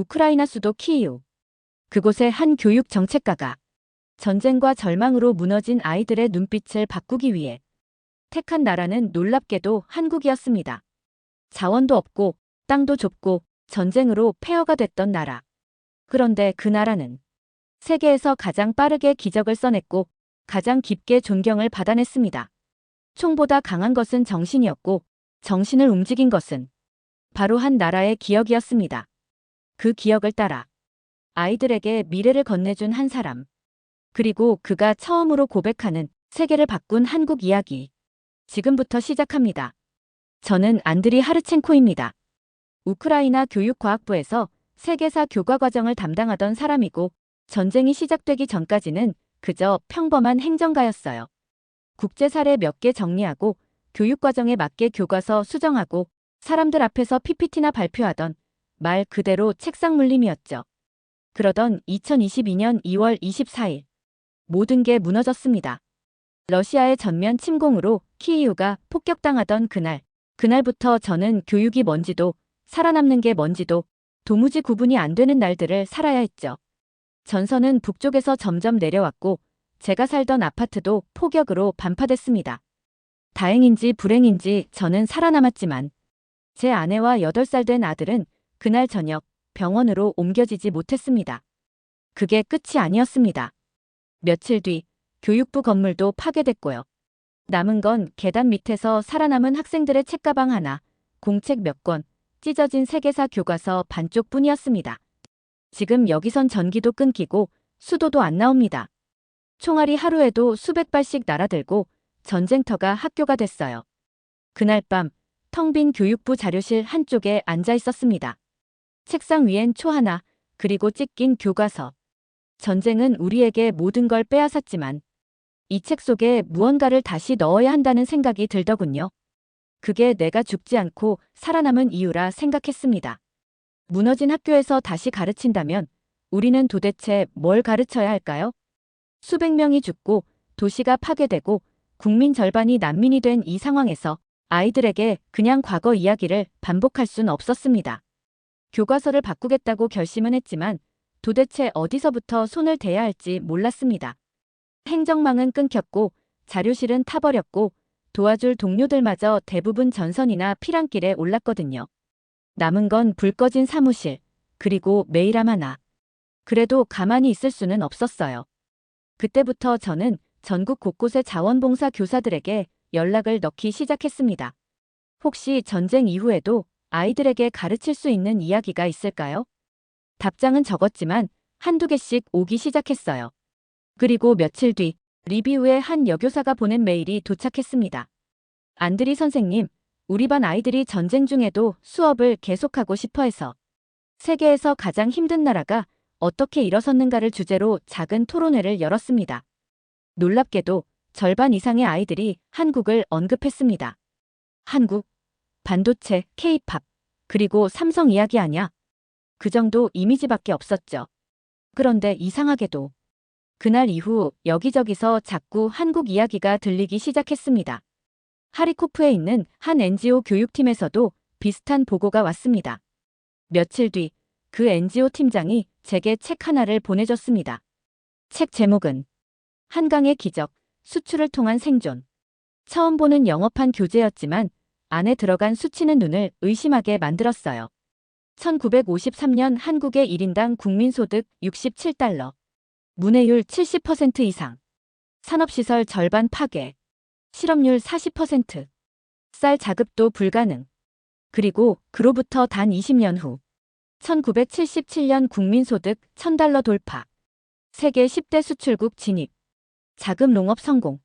우크라이나 수도 키이우. 그곳의 한 교육 정책가가 전쟁과 절망으로 무너진 아이들의 눈빛을 바꾸기 위해 택한 나라는 놀랍게도 한국이었습니다. 자원도 없고 땅도 좁고 전쟁으로 폐허가 됐던 나라. 그런데 그 나라는 세계에서 가장 빠르게 기적을 써냈고 가장 깊게 존경을 받아냈습니다. 총보다 강한 것은 정신이었고 정신을 움직인 것은 바로 한 나라의 기억이었습니다. 그 기억을 따라 아이들에게 미래를 건네준 한 사람. 그리고 그가 처음으로 고백하는 세계를 바꾼 한국 이야기. 지금부터 시작합니다. 저는 안드리 하르첸코입니다. 우크라이나 교육과학부에서 세계사 교과 과정을 담당하던 사람이고 전쟁이 시작되기 전까지는 그저 평범한 행정가였어요. 국제 사례 몇 개 정리하고 교육과정에 맞게 교과서 수정하고 사람들 앞에서 PPT나 발표하던 말 그대로 책상 물림이었죠. 그러던 2022년 2월 24일 모든 게 무너졌습니다. 러시아의 전면 침공으로 키이우가 폭격당하던 그날부터 저는 교육이 뭔지도 살아남는 게 뭔지도 도무지 구분이 안 되는 날들을 살아야 했죠. 전선은 북쪽에서 점점 내려왔고 제가 살던 아파트도 폭격으로 반파됐습니다. 다행인지 불행인지 저는 살아남았지만 제 아내와 8살 된 아들은 그날 저녁 병원으로 옮겨지지 못했습니다. 그게 끝이 아니었습니다. 며칠 뒤 교육부 건물도 파괴됐고요. 남은 건 계단 밑에서 살아남은 학생들의 책가방 하나, 공책 몇 권, 찢어진 세계사 교과서 반쪽뿐이었습니다. 지금 여기선 전기도 끊기고 수도도 안 나옵니다. 총알이 하루에도 수백 발씩 날아들고 전쟁터가 학교가 됐어요. 그날 밤 텅 빈 교육부 자료실 한쪽에 앉아 있었습니다. 책상 위엔 초 하나, 그리고 찢긴 교과서. 전쟁은 우리에게 모든 걸 빼앗았지만 이 책 속에 무언가를 다시 넣어야 한다는 생각이 들더군요. 그게 내가 죽지 않고 살아남은 이유라 생각했습니다. 무너진 학교에서 다시 가르친다면 우리는 도대체 뭘 가르쳐야 할까요? 수백 명이 죽고 도시가 파괴되고 국민 절반이 난민이 된 이 상황에서 아이들에게 그냥 과거 이야기를 반복할 순 없었습니다. 교과서를 바꾸겠다고 결심은 했지만 도대체 어디서부터 손을 대야 할지 몰랐습니다. 행정망은 끊겼고 자료실은 타버렸고 도와줄 동료들마저 대부분 전선이나 피란길에 올랐거든요. 남은 건 불 꺼진 사무실, 그리고 메일함 하나. 그래도 가만히 있을 수는 없었어요. 그때부터 저는 전국 곳곳의 자원봉사 교사들에게 연락을 넣기 시작했습니다. 혹시 전쟁 이후에도 아이들에게 가르칠 수 있는 이야기가 있을까요? 답장은 적었지만 한두 개씩 오기 시작했어요. 그리고 며칠 뒤 리비우의 한 여교사가 보낸 메일이 도착했습니다. 안드리 선생님, 우리 반 아이들이 전쟁 중에도 수업을 계속하고 싶어 해서 세계에서 가장 힘든 나라가 어떻게 일어섰는가를 주제로 작은 토론회를 열었습니다. 놀랍게도 절반 이상의 아이들이 한국을 언급했습니다. 한국, 반도체, K-팝, 그리고 삼성 이야기 아냐? 그 정도 이미지밖에 없었죠. 그런데 이상하게도 그날 이후 여기저기서 자꾸 한국 이야기가 들리기 시작했습니다. 하리코프에 있는 한 NGO 교육팀에서도 비슷한 보고가 왔습니다. 며칠 뒤 그 NGO 팀장이 제게 책 하나를 보내줬습니다. 책 제목은 한강의 기적, 수출을 통한 생존. 처음 보는 영어판 교재였지만 안에 들어간 수치는 눈을 의심하게 만들었어요. 1953년 한국의 1인당 국민소득 67달러. 문해율 70% 이상. 산업시설 절반 파괴. 실업률 40%. 쌀 자급도 불가능. 그리고 그로부터 단 20년 후 1977년 국민소득 1000달러 돌파. 세계 10대 수출국 진입. 자급 농업 성공.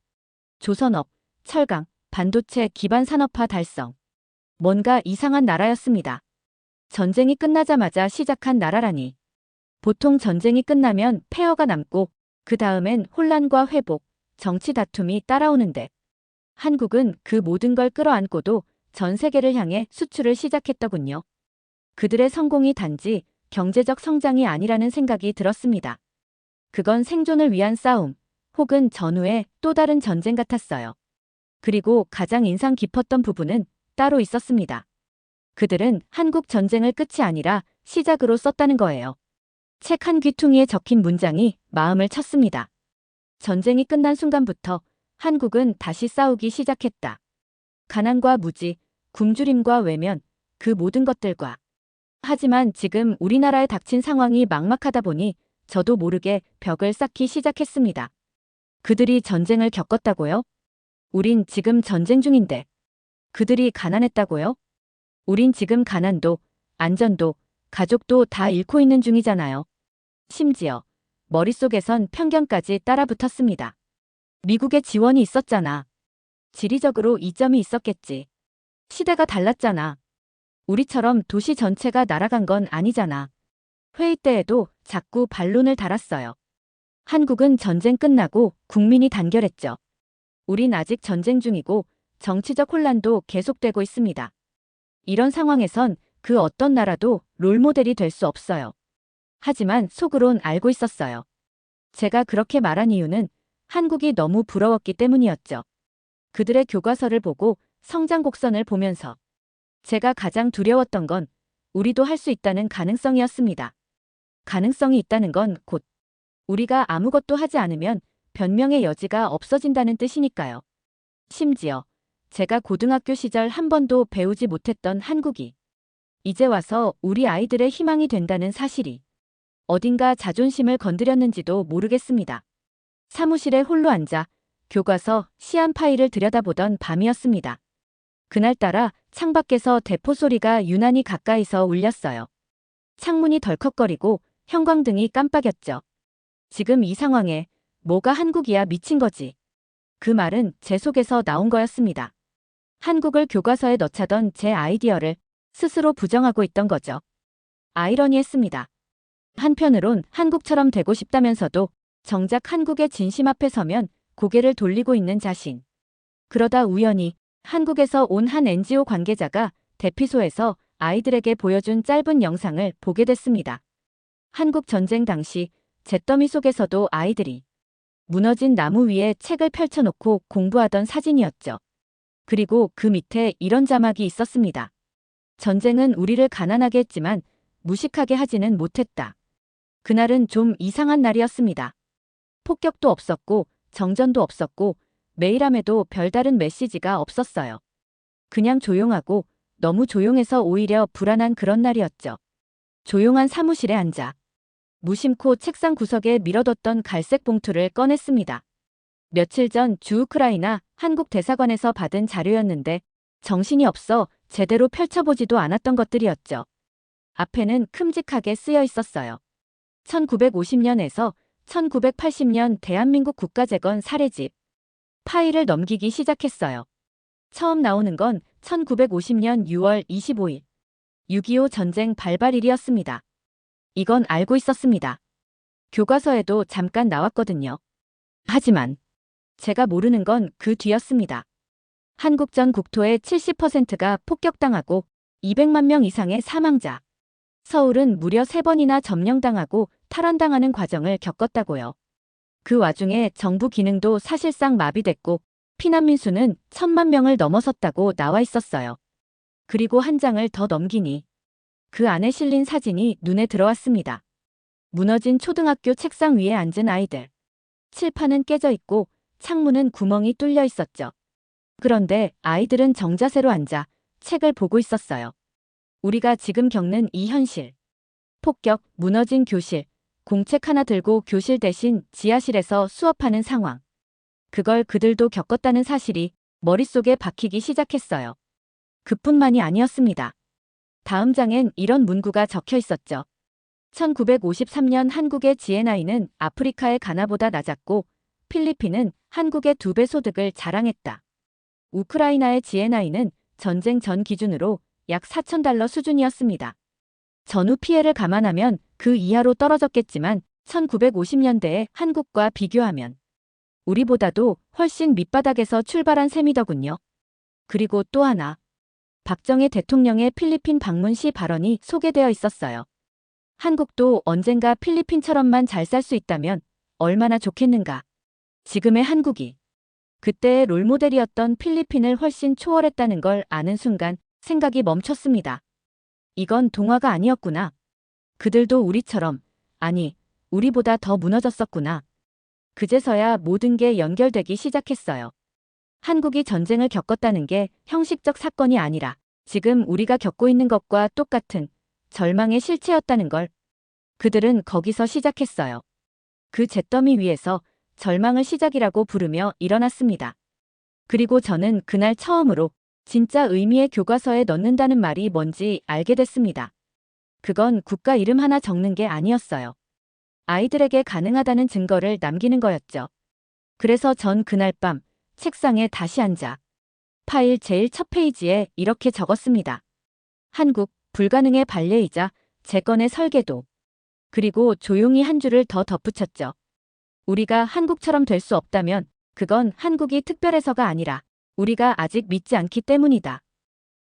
조선업, 철강, 반도체 기반 산업화 달성. 뭔가 이상한 나라였습니다. 전쟁이 끝나자마자 시작한 나라라니. 보통 전쟁이 끝나면 폐허가 남고 그 다음엔 혼란과 회복, 정치 다툼이 따라오는데 한국은 그 모든 걸 끌어안고도 전 세계를 향해 수출을 시작했더군요. 그들의 성공이 단지 경제적 성장이 아니라는 생각이 들었습니다. 그건 생존을 위한 싸움, 혹은 전후의 또 다른 전쟁 같았어요. 그리고 가장 인상 깊었던 부분은 따로 있었습니다. 그들은 한국 전쟁을 끝이 아니라 시작으로 썼다는 거예요. 책 한 귀퉁이에 적힌 문장이 마음을 쳤습니다. 전쟁이 끝난 순간부터 한국은 다시 싸우기 시작했다. 가난과 무지, 굶주림과 외면, 그 모든 것들과. 하지만 지금 우리나라에 닥친 상황이 막막하다 보니 저도 모르게 벽을 쌓기 시작했습니다. 그들이 전쟁을 겪었다고요? 우린 지금 전쟁 중인데. 그들이 가난했다고요? 우린 지금 가난도, 안전도, 가족도 다 잃고 있는 중이잖아요. 심지어 머릿속에선 편견까지 따라붙었습니다. 미국의 지원이 있었잖아. 지리적으로 이점이 있었겠지. 시대가 달랐잖아. 우리처럼 도시 전체가 날아간 건 아니잖아. 회의 때에도 자꾸 반론을 달았어요. 한국은 전쟁 끝나고 국민이 단결했죠. 우린 아직 전쟁 중이고 정치적 혼란도 계속되고 있습니다. 이런 상황에선 그 어떤 나라도 롤모델이 될 수 없어요. 하지만 속으론 알고 있었어요. 제가 그렇게 말한 이유는 한국이 너무 부러웠기 때문이었죠. 그들의 교과서를 보고 성장 곡선을 보면서 제가 가장 두려웠던 건 우리도 할 수 있다는 가능성이었습니다. 가능성이 있다는 건 곧 우리가 아무것도 하지 않으면 변명의 여지가 없어진다는 뜻이니까요. 심지어 제가 고등학교 시절 한 번도 배우지 못했던 한국이 이제 와서 우리 아이들의 희망이 된다는 사실이 어딘가 자존심을 건드렸는지도 모르겠습니다. 사무실에 홀로 앉아 교과서, 시안 파일을 들여다보던 밤이었습니다. 그날따라 창밖에서 대포 소리가 유난히 가까이서 울렸어요. 창문이 덜컥거리고 형광등이 깜빡였죠. 지금 이 상황에 뭐가 한국이야 미친 거지. 그 말은 제 속에서 나온 거였습니다. 한국을 교과서에 넣자던 제 아이디어를 스스로 부정하고 있던 거죠. 아이러니했습니다. 한편으론 한국처럼 되고 싶다면서도 정작 한국의 진심 앞에 서면 고개를 돌리고 있는 자신. 그러다 우연히 한국에서 온 한 NGO 관계자가 대피소에서 아이들에게 보여준 짧은 영상을 보게 됐습니다. 한국 전쟁 당시 잿더미 속에서도 아이들이 무너진 나무 위에 책을 펼쳐놓고 공부하던 사진이었죠. 그리고 그 밑에 이런 자막이 있었습니다. 전쟁은 우리를 가난하게 했지만 무식하게 하지는 못했다. 그날은 좀 이상한 날이었습니다. 폭격도 없었고 정전도 없었고 메일함에도 별다른 메시지가 없었어요. 그냥 조용하고 너무 조용해서 오히려 불안한 그런 날이었죠. 조용한 사무실에 앉아 무심코 책상 구석에 밀어뒀던 갈색 봉투를 꺼냈습니다. 며칠 전 주우크라이나 한국 대사관에서 받은 자료였는데 정신이 없어 제대로 펼쳐보지도 않았던 것들이었죠. 앞에는 큼직하게 쓰여 있었어요. 1950년에서 1980년 대한민국 국가재건 사례집. 파일을 넘기기 시작했어요. 처음 나오는 건 1950년 6월 25일. 6.25 전쟁 발발일이었습니다. 이건 알고 있었습니다. 교과서에도 잠깐 나왔거든요. 하지만 제가 모르는 건 그 뒤였습니다. 한국 전 국토의 70%가 폭격당하고 200만 명 이상의 사망자. 서울은 무려 3번이나 점령당하고 탈환당하는 과정을 겪었다고요. 그 와중에 정부 기능도 사실상 마비됐고 피난민 수는 1,000만 명을 넘어섰다고 나와 있었어요. 그리고 한 장을 더 넘기니 그 안에 실린 사진이 눈에 들어왔습니다. 무너진 초등학교 책상 위에 앉은 아이들. 칠판은 깨져 있고 창문은 구멍이 뚫려 있었죠. 그런데 아이들은 정자세로 앉아 책을 보고 있었어요. 우리가 지금 겪는 이 현실. 폭격, 무너진 교실, 공책 하나 들고 교실 대신 지하실에서 수업하는 상황. 그걸 그들도 겪었다는 사실이 머릿속에 박히기 시작했어요. 그뿐만이 아니었습니다. 다음 장엔 이런 문구가 적혀 있었죠. 1953년 한국의 GNI는 아프리카의 가나보다 낮았고 필리핀은 한국의 2배 소득을 자랑했다. 우크라이나의 GNI는 전쟁 전 기준으로 약 4,000달러 수준이었습니다. 전후 피해를 감안하면 그 이하로 떨어졌겠지만 1950년대의 한국과 비교하면 우리보다도 훨씬 밑바닥에서 출발한 셈이더군요. 그리고 또 하나. 박정희 대통령의 필리핀 방문 시 발언이 소개되어 있었어요. 한국도 언젠가 필리핀처럼만 잘 살 수 있다면 얼마나 좋겠는가. 지금의 한국이 그때의 롤모델이었던 필리핀을 훨씬 초월했다는 걸 아는 순간 생각이 멈췄습니다. 이건 동화가 아니었구나. 그들도 우리처럼, 아니, 우리보다 더 무너졌었구나. 그제서야 모든 게 연결되기 시작했어요. 한국이 전쟁을 겪었다는 게 형식적 사건이 아니라 지금 우리가 겪고 있는 것과 똑같은 절망의 실체였다는 걸 그들은 거기서 시작했어요. 그 잿더미 위에서 절망을 시작이라고 부르며 일어났습니다. 그리고 저는 그날 처음으로 진짜 의미의 교과서에 넣는다는 말이 뭔지 알게 됐습니다. 그건 국가 이름 하나 적는 게 아니었어요. 아이들에게 가능하다는 증거를 남기는 거였죠. 그래서 전 그날 밤 책상에 다시 앉아 파일 제일 첫 페이지에 이렇게 적었습니다. 한국, 불가능의 발레이자 재건의 설계도. 그리고 조용히 한 줄을 더 덧붙였죠. 우리가 한국처럼 될 수 없다면 그건 한국이 특별해서가 아니라 우리가 아직 믿지 않기 때문이다.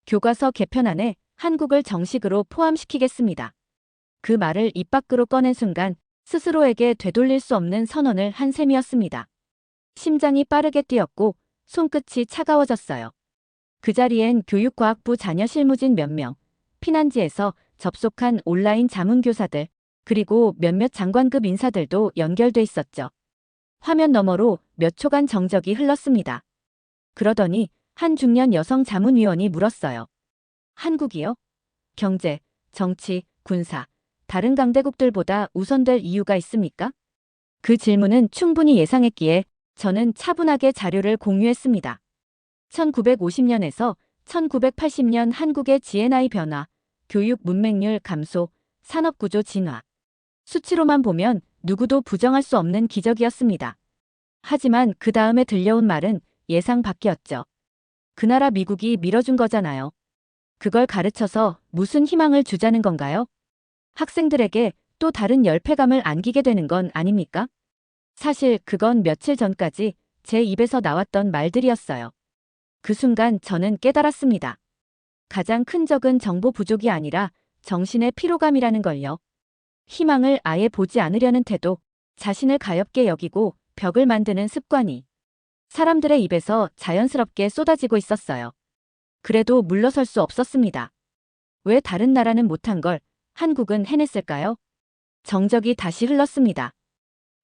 교과서 개편안에 한국을 정식으로 포함시키겠습니다. 그 말을 입 밖으로 꺼낸 순간 스스로에게 되돌릴 수 없는 선언을 한 셈이었습니다. 심장이 빠르게 뛰었고 손끝이 차가워졌어요. 그 자리엔 교육과학부 자녀 실무진 몇 명, 피난지에서 접속한 온라인 자문교사들, 그리고 몇몇 장관급 인사들도 연결돼 있었죠. 화면 너머로 몇 초간 정적이 흘렀습니다. 그러더니 한 중년 여성 자문위원이 물었어요. 한국이요? 경제, 정치, 군사, 다른 강대국들보다 우선될 이유가 있습니까? 그 질문은 충분히 예상했기에 저는 차분하게 자료를 공유했습니다. 1950년에서 1980년 한국의 GNI 변화, 교육 문맹률 감소, 산업구조 진화. 수치로만 보면 누구도 부정할 수 없는 기적이었습니다. 하지만 그 다음에 들려온 말은 예상 밖이었죠. 그 나라 미국이 밀어준 거잖아요. 그걸 가르쳐서 무슨 희망을 주자는 건가요? 학생들에게 또 다른 열패감을 안기게 되는 건 아닙니까? 사실 그건 며칠 전까지 제 입에서 나왔던 말들이었어요. 그 순간 저는 깨달았습니다. 가장 큰 적은 정보 부족이 아니라 정신의 피로감이라는 걸요. 희망을 아예 보지 않으려는 태도, 자신을 가엾게 여기고 벽을 만드는 습관이 사람들의 입에서 자연스럽게 쏟아지고 있었어요. 그래도 물러설 수 없었습니다. 왜 다른 나라는 못한 걸 한국은 해냈을까요? 정적이 다시 흘렀습니다.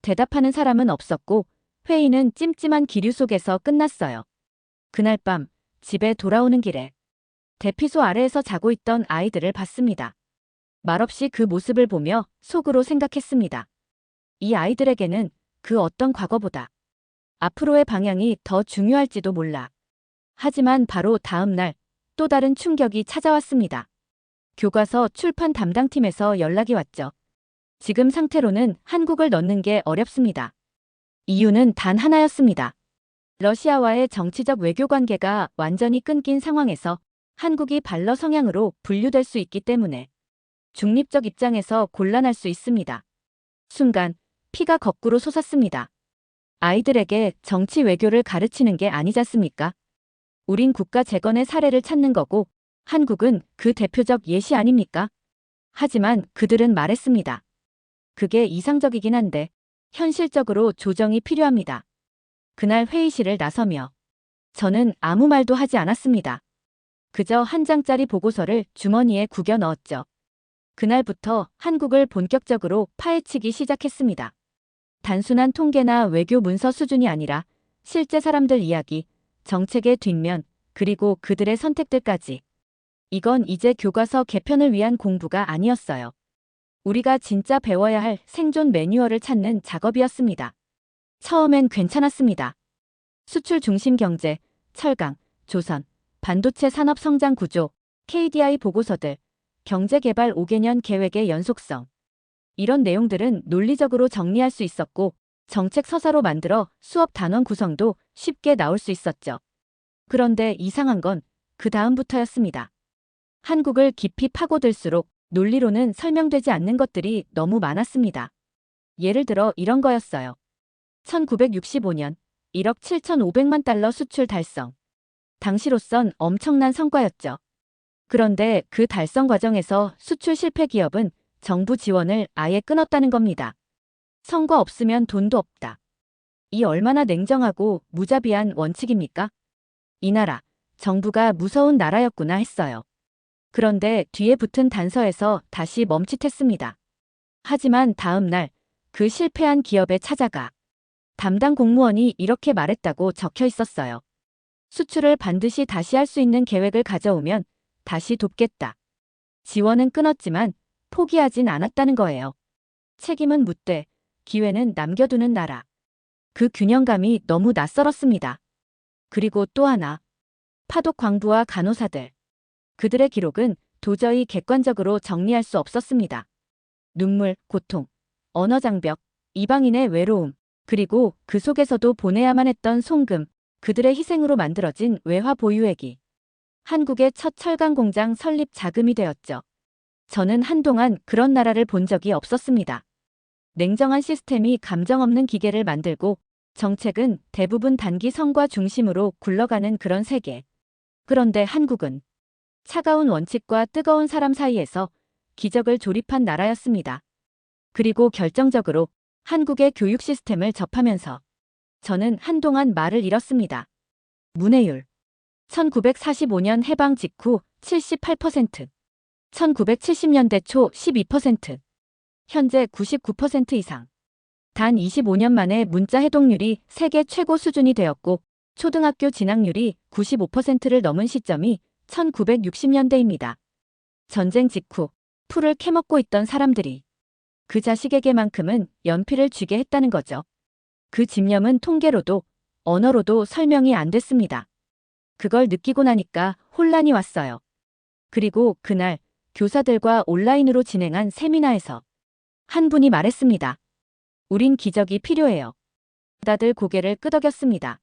대답하는 사람은 없었고 회의는 찜찜한 기류 속에서 끝났어요. 그날 밤 집에 돌아오는 길에 대피소 아래에서 자고 있던 아이들을 봤습니다. 말없이 그 모습을 보며 속으로 생각했습니다. 이 아이들에게는 그 어떤 과거보다 앞으로의 방향이 더 중요할지도 몰라. 하지만 바로 다음 날 또 다른 충격이 찾아왔습니다. 교과서 출판 담당팀에서 연락이 왔죠. 지금 상태로는 한국을 넣는 게 어렵습니다. 이유는 단 하나였습니다. 러시아와의 정치적 외교 관계가 완전히 끊긴 상황에서 한국이 발러 성향으로 분류될 수 있기 때문에 중립적 입장에서 곤란할 수 있습니다. 순간 피가 거꾸로 솟았습니다. 아이들에게 정치 외교를 가르치는 게 아니잖습니까? 우린 국가 재건의 사례를 찾는 거고 한국은 그 대표적 예시 아닙니까? 하지만 그들은 말했습니다. 그게 이상적이긴 한데 현실적으로 조정이 필요합니다. 그날 회의실을 나서며 저는 아무 말도 하지 않았습니다. 그저 한 장짜리 보고서를 주머니에 구겨 넣었죠. 그날부터 한국을 본격적으로 파헤치기 시작했습니다. 단순한 통계나 외교 문서 수준이 아니라 실제 사람들 이야기, 정책의 뒷면, 그리고 그들의 선택들까지. 이건 이제 교과서 개편을 위한 공부가 아니었어요. 우리가 진짜 배워야 할 생존 매뉴얼을 찾는 작업이었습니다. 처음엔 괜찮았습니다. 수출 중심 경제, 철강, 조선, 반도체 산업 성장 구조, KDI 보고서들, 경제개발 5개년 계획의 연속성. 이런 내용들은 논리적으로 정리할 수 있었고 정책 서사로 만들어 수업 단원 구성도 쉽게 나올 수 있었죠. 그런데 이상한 건 그 다음부터였습니다. 한국을 깊이 파고들수록 논리로는 설명되지 않는 것들이 너무 많았습니다. 예를 들어 이런 거였어요. 1965년 1억 7,500만 달러 수출 달성. 당시로선 엄청난 성과였죠. 그런데 그 달성 과정에서 수출 실패 기업은 정부 지원을 아예 끊었다는 겁니다. 성과 없으면 돈도 없다. 이 얼마나 냉정하고 무자비한 원칙입니까? 이 나라, 정부가 무서운 나라였구나 했어요. 그런데 뒤에 붙은 단서에서 다시 멈칫했습니다. 하지만 다음 날 그 실패한 기업에 찾아가 담당 공무원이 이렇게 말했다고 적혀 있었어요. 수출을 반드시 다시 할 수 있는 계획을 가져오면 다시 돕겠다. 지원은 끊었지만 포기하진 않았다는 거예요. 책임은 묻되 기회는 남겨두는 나라. 그 균형감이 너무 낯설었습니다. 그리고 또 하나. 파독 광부와 간호사들. 그들의 기록은 도저히 객관적으로 정리할 수 없었습니다. 눈물, 고통, 언어장벽, 이방인의 외로움, 그리고 그 속에서도 보내야만 했던 송금, 그들의 희생으로 만들어진 외화 보유액이 한국의 첫 철강 공장 설립 자금이 되었죠. 저는 한동안 그런 나라를 본 적이 없었습니다. 냉정한 시스템이 감정 없는 기계를 만들고 정책은 대부분 단기 성과 중심으로 굴러가는 그런 세계. 그런데 한국은 차가운 원칙과 뜨거운 사람 사이에서 기적을 조립한 나라였습니다. 그리고 결정적으로 한국의 교육 시스템을 접하면서 저는 한동안 말을 잃었습니다. 문해율. 1945년 해방 직후 78%, 1970년대 초 12%, 현재 99% 이상. 단 25년 만에 문자 해독률이 세계 최고 수준이 되었고 초등학교 진학률이 95%를 넘은 시점이 1960년대입니다. 전쟁 직후 풀을 캐먹고 있던 사람들이 그 자식에게만큼은 연필을 쥐게 했다는 거죠. 그 집념은 통계로도 언어로도 설명이 안 됐습니다. 그걸 느끼고 나니까 혼란이 왔어요. 그리고 그날 교사들과 온라인으로 진행한 세미나에서 한 분이 말했습니다. 우린 기적이 필요해요. 다들 고개를 끄덕였습니다.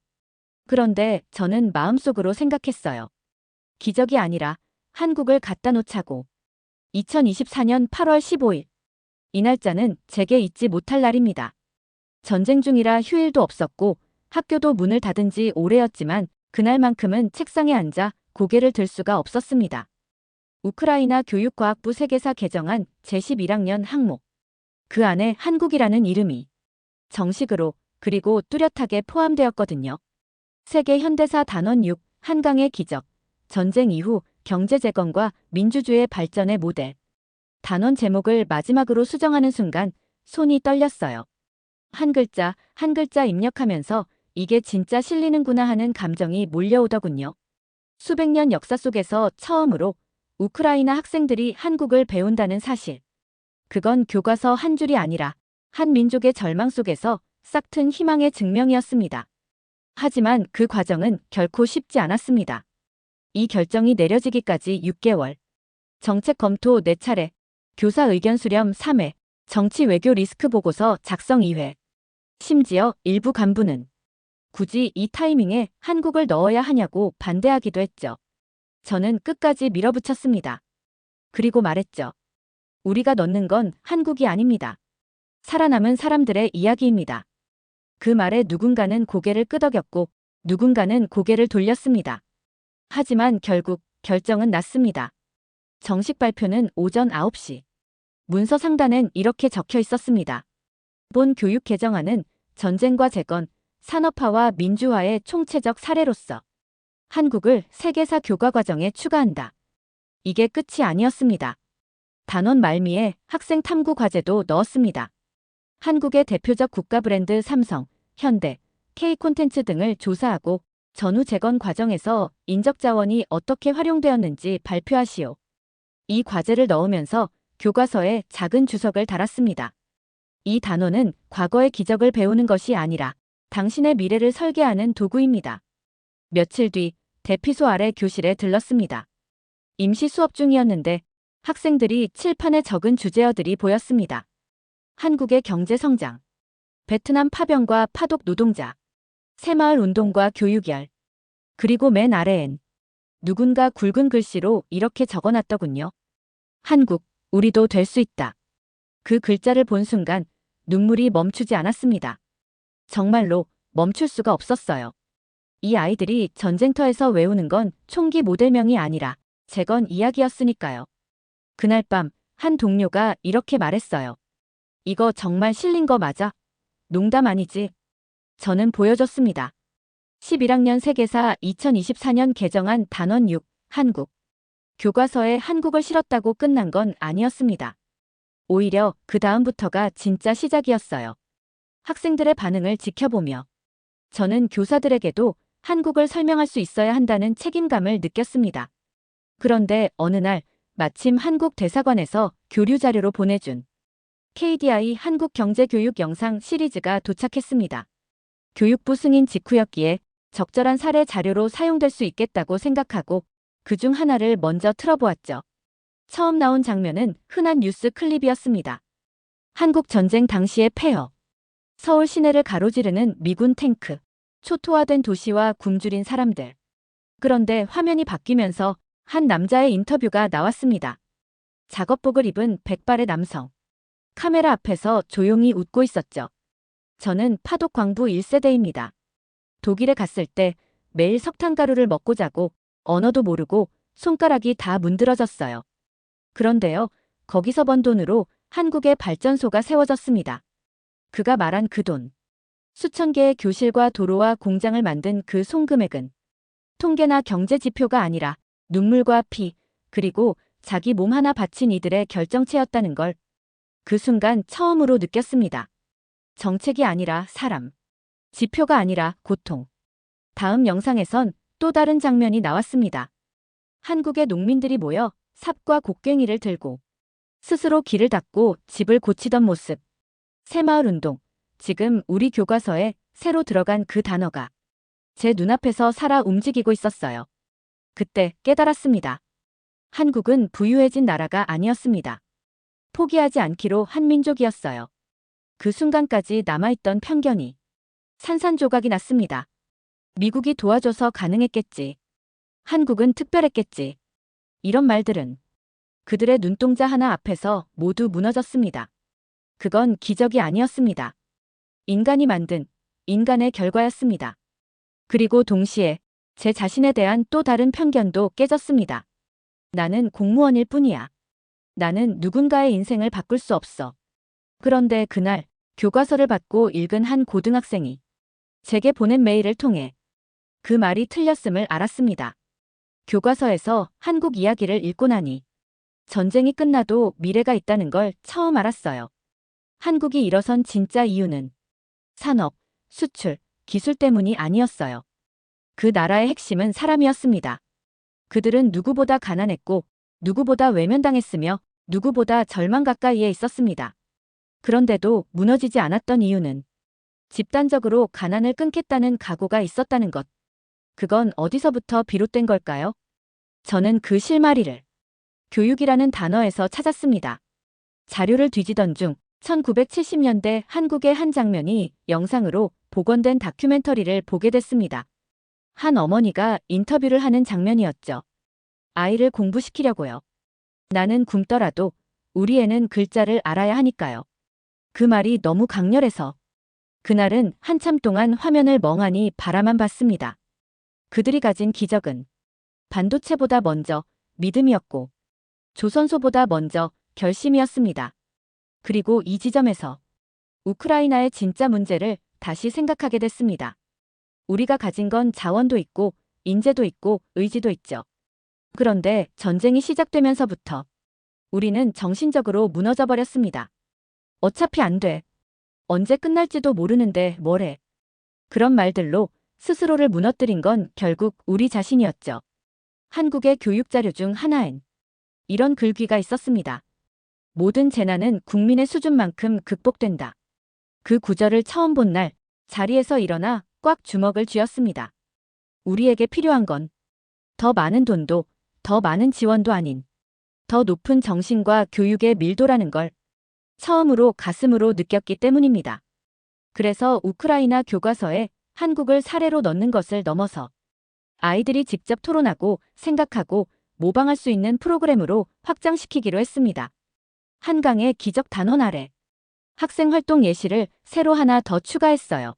그런데 저는 마음속으로 생각했어요. 기적이 아니라 한국을 갖다 놓자고. 2024년 8월 15일. 이 날짜는 제게 잊지 못할 날입니다. 전쟁 중이라 휴일도 없었고 학교도 문을 닫은 지 오래였지만 그날만큼은 책상에 앉아 고개를 들 수가 없었습니다. 우크라이나 교육과학부 세계사 개정안 제11학년 항목. 그 안에 한국이라는 이름이 정식으로 그리고 뚜렷하게 포함되었거든요. 세계 현대사 단원 6, 한강의 기적, 전쟁 이후 경제 재건과 민주주의 발전의 모델. 단원 제목을 마지막으로 수정하는 순간 손이 떨렸어요. 한 글자, 한 글자 입력하면서 이게 진짜 실리는구나 하는 감정이 몰려오더군요. 수백 년 역사 속에서 처음으로 우크라이나 학생들이 한국을 배운다는 사실. 그건 교과서 한 줄이 아니라 한 민족의 절망 속에서 싹튼 희망의 증명이었습니다. 하지만 그 과정은 결코 쉽지 않았습니다. 이 결정이 내려지기까지 6개월. 정책 검토 4차례, 교사 의견 수렴 3회, 정치 외교 리스크 보고서 작성 2회. 심지어 일부 간부는 굳이 이 타이밍에 한국을 넣어야 하냐고 반대하기도 했죠. 저는 끝까지 밀어붙였습니다. 그리고 말했죠. 우리가 넣는 건 한국이 아닙니다. 살아남은 사람들의 이야기입니다. 그 말에 누군가는 고개를 끄덕였고 누군가는 고개를 돌렸습니다. 하지만 결국 결정은 났습니다. 정식 발표는 오전 9시. 문서 상단엔 이렇게 적혀 있었습니다. 본 교육 개정안은 전쟁과 재건, 산업화와 민주화의 총체적 사례로서 한국을 세계사 교과 과정에 추가한다. 이게 끝이 아니었습니다. 단원 말미에 학생 탐구 과제도 넣었습니다. 한국의 대표적 국가 브랜드 삼성, 현대, K콘텐츠 등을 조사하고 전후 재건 과정에서 인적 자원이 어떻게 활용되었는지 발표하시오. 이 과제를 넣으면서 교과서에 작은 주석을 달았습니다. 이 단원은 과거의 기적을 배우는 것이 아니라 당신의 미래를 설계하는 도구입니다. 며칠 뒤 대피소 아래 교실에 들렀습니다. 임시 수업 중이었는데 학생들이 칠판에 적은 주제어들이 보였습니다. 한국의 경제 성장, 베트남 파병과 파독 노동자, 새마을 운동과 교육열, 그리고 맨 아래엔 누군가 굵은 글씨로 이렇게 적어놨더군요. 한국, 우리도 될 수 있다. 그 글자를 본 순간 눈물이 멈추지 않았습니다. 정말로 멈출 수가 없었어요. 이 아이들이 전쟁터에서 외우는 건 총기 모델명이 아니라 재건 이야기였으니까요. 그날 밤 한 동료가 이렇게 말했어요. 이거 정말 실린 거 맞아? 농담 아니지? 저는 보여줬습니다. 11학년 세계사 2024년 개정안 단원 6, 한국. 교과서에 한국을 실었다고 끝난 건 아니었습니다. 오히려 그 다음부터가 진짜 시작이었어요. 학생들의 반응을 지켜보며 저는 교사들에게도 한국을 설명할 수 있어야 한다는 책임감을 느꼈습니다. 그런데 어느 날 마침 한국 대사관에서 교류 자료로 보내준 KDI 한국경제교육 영상 시리즈가 도착했습니다. 교육부 승인 직후였기에 적절한 사례 자료로 사용될 수 있겠다고 생각하고 그중 하나를 먼저 틀어보았죠. 처음 나온 장면은 흔한 뉴스 클립이었습니다. 한국 전쟁 당시의 폐허, 서울 시내를 가로지르는 미군 탱크, 초토화된 도시와 굶주린 사람들. 그런데 화면이 바뀌면서 한 남자의 인터뷰가 나왔습니다. 작업복을 입은 백발의 남성. 카메라 앞에서 조용히 웃고 있었죠. 저는 파독 광부 1세대입니다. 독일에 갔을 때 매일 석탄가루를 먹고 자고 언어도 모르고 손가락이 다 문드러졌어요. 그런데요, 거기서 번 돈으로 한국의 발전소가 세워졌습니다. 그가 말한 그 돈. 수천 개의 교실과 도로와 공장을 만든 그 송금액은 통계나 경제 지표가 아니라 눈물과 피, 그리고 자기 몸 하나 바친 이들의 결정체였다는 걸 그 순간 처음으로 느꼈습니다. 정책이 아니라 사람, 지표가 아니라 고통. 다음 영상에선 또 다른 장면이 나왔습니다. 한국의 농민들이 모여 삽과 곡괭이를 들고 스스로 길을 닦고 집을 고치던 모습. 새마을 운동. 지금 우리 교과서에 새로 들어간 그 단어가 제 눈앞에서 살아 움직이고 있었어요. 그때 깨달았습니다. 한국은 부유해진 나라가 아니었습니다. 포기하지 않기로 한 민족이었어요. 그 순간까지 남아있던 편견이 산산조각이 났습니다. 미국이 도와줘서 가능했겠지. 한국은 특별했겠지. 이런 말들은 그들의 눈동자 하나 앞에서 모두 무너졌습니다. 그건 기적이 아니었습니다. 인간이 만든 인간의 결과였습니다. 그리고 동시에 제 자신에 대한 또 다른 편견도 깨졌습니다. 나는 공무원일 뿐이야. 나는 누군가의 인생을 바꿀 수 없어. 그런데 그날 교과서를 받고 읽은 한 고등학생이 제게 보낸 메일을 통해 그 말이 틀렸음을 알았습니다. 교과서에서 한국 이야기를 읽고 나니 전쟁이 끝나도 미래가 있다는 걸 처음 알았어요. 한국이 일어선 진짜 이유는 산업, 수출, 기술 때문이 아니었어요. 그 나라의 핵심은 사람이었습니다. 그들은 누구보다 가난했고 누구보다 외면당했으며 누구보다 절망 가까이에 있었습니다. 그런데도 무너지지 않았던 이유는 집단적으로 가난을 끊겠다는 각오가 있었다는 것. 그건 어디서부터 비롯된 걸까요? 저는 그 실마리를 교육이라는 단어에서 찾았습니다. 자료를 뒤지던 중 1970년대 한국의 한 장면이 영상으로 복원된 다큐멘터리를 보게 됐습니다. 한 어머니가 인터뷰를 하는 장면이었죠. 아이를 공부시키려고요. 나는 굶더라도 우리 애는 글자를 알아야 하니까요. 그 말이 너무 강렬해서 그날은 한참 동안 화면을 멍하니 바라만 봤습니다. 그들이 가진 기적은 반도체보다 먼저 믿음이었고 조선소보다 먼저 결심이었습니다. 그리고 이 지점에서 우크라이나의 진짜 문제를 다시 생각하게 됐습니다. 우리가 가진 건 자원도 있고 인재도 있고 의지도 있죠. 그런데 전쟁이 시작되면서부터 우리는 정신적으로 무너져 버렸습니다. 어차피 안 돼. 언제 끝날지도 모르는데 뭐래. 그런 말들로 스스로를 무너뜨린 건 결국 우리 자신이었죠. 한국의 교육 자료 중 하나엔 이런 글귀가 있었습니다. 모든 재난은 국민의 수준만큼 극복된다. 그 구절을 처음 본 날 자리에서 일어나 꽉 주먹을 쥐었습니다. 우리에게 필요한 건 더 많은 돈도 더 많은 지원도 아닌 더 높은 정신과 교육의 밀도라는 걸 처음으로 가슴으로 느꼈기 때문입니다. 그래서 우크라이나 교과서에 한국을 사례로 넣는 것을 넘어서 아이들이 직접 토론하고 생각하고 모방할 수 있는 프로그램으로 확장시키기로 했습니다. 한강의 기적 단원 아래 학생 활동 예시를 새로 하나 더 추가했어요.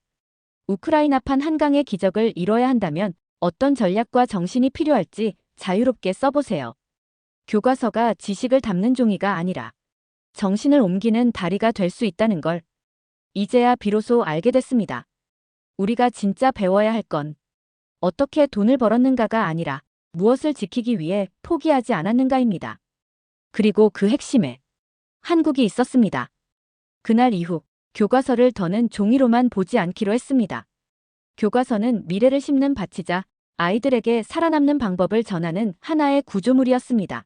우크라이나판 한강의 기적을 이뤄야 한다면 어떤 전략과 정신이 필요할지 자유롭게 써보세요. 교과서가 지식을 담는 종이가 아니라 정신을 옮기는 다리가 될 수 있다는 걸 이제야 비로소 알게 됐습니다. 우리가 진짜 배워야 할 건 어떻게 돈을 벌었는가가 아니라 무엇을 지키기 위해 포기하지 않았는가입니다. 그리고 그 핵심에 한국이 있었습니다. 그날 이후 교과서를 더는 종이로만 보지 않기로 했습니다. 교과서는 미래를 심는 밭이자 아이들에게 살아남는 방법을 전하는 하나의 구조물이었습니다.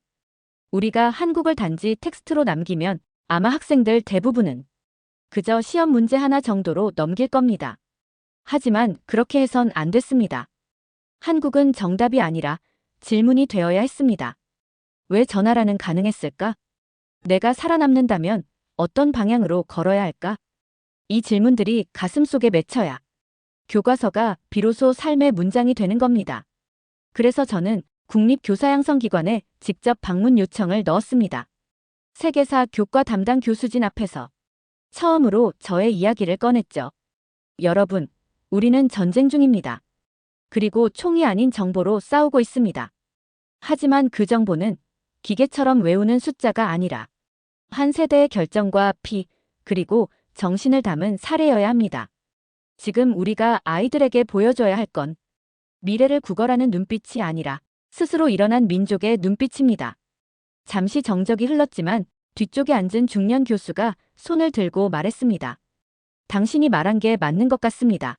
우리가 한국을 단지 텍스트로 남기면 아마 학생들 대부분은 그저 시험 문제 하나 정도로 넘길 겁니다. 하지만 그렇게 해선 안 됐습니다. 한국은 정답이 아니라 질문이 되어야 했습니다. 왜 전화라는 가능했을까? 내가 살아남는다면 어떤 방향으로 걸어야 할까? 이 질문들이 가슴속에 맺혀야 교과서가 비로소 삶의 문장이 되는 겁니다. 그래서 저는 국립교사양성기관에 직접 방문 요청을 넣었습니다. 세계사 교과 담당 교수진 앞에서 처음으로 저의 이야기를 꺼냈죠. 여러분, 우리는 전쟁 중입니다. 그리고 총이 아닌 정보로 싸우고 있습니다. 하지만 그 정보는 기계처럼 외우는 숫자가 아니라 한 세대의 결정과 피, 그리고 정신을 담은 사례여야 합니다. 지금 우리가 아이들에게 보여줘야 할 건 미래를 구걸하는 눈빛이 아니라 스스로 일어난 민족의 눈빛입니다. 잠시 정적이 흘렀지만 뒤쪽에 앉은 중년 교수가 손을 들고 말했습니다. 당신이 말한 게 맞는 것 같습니다.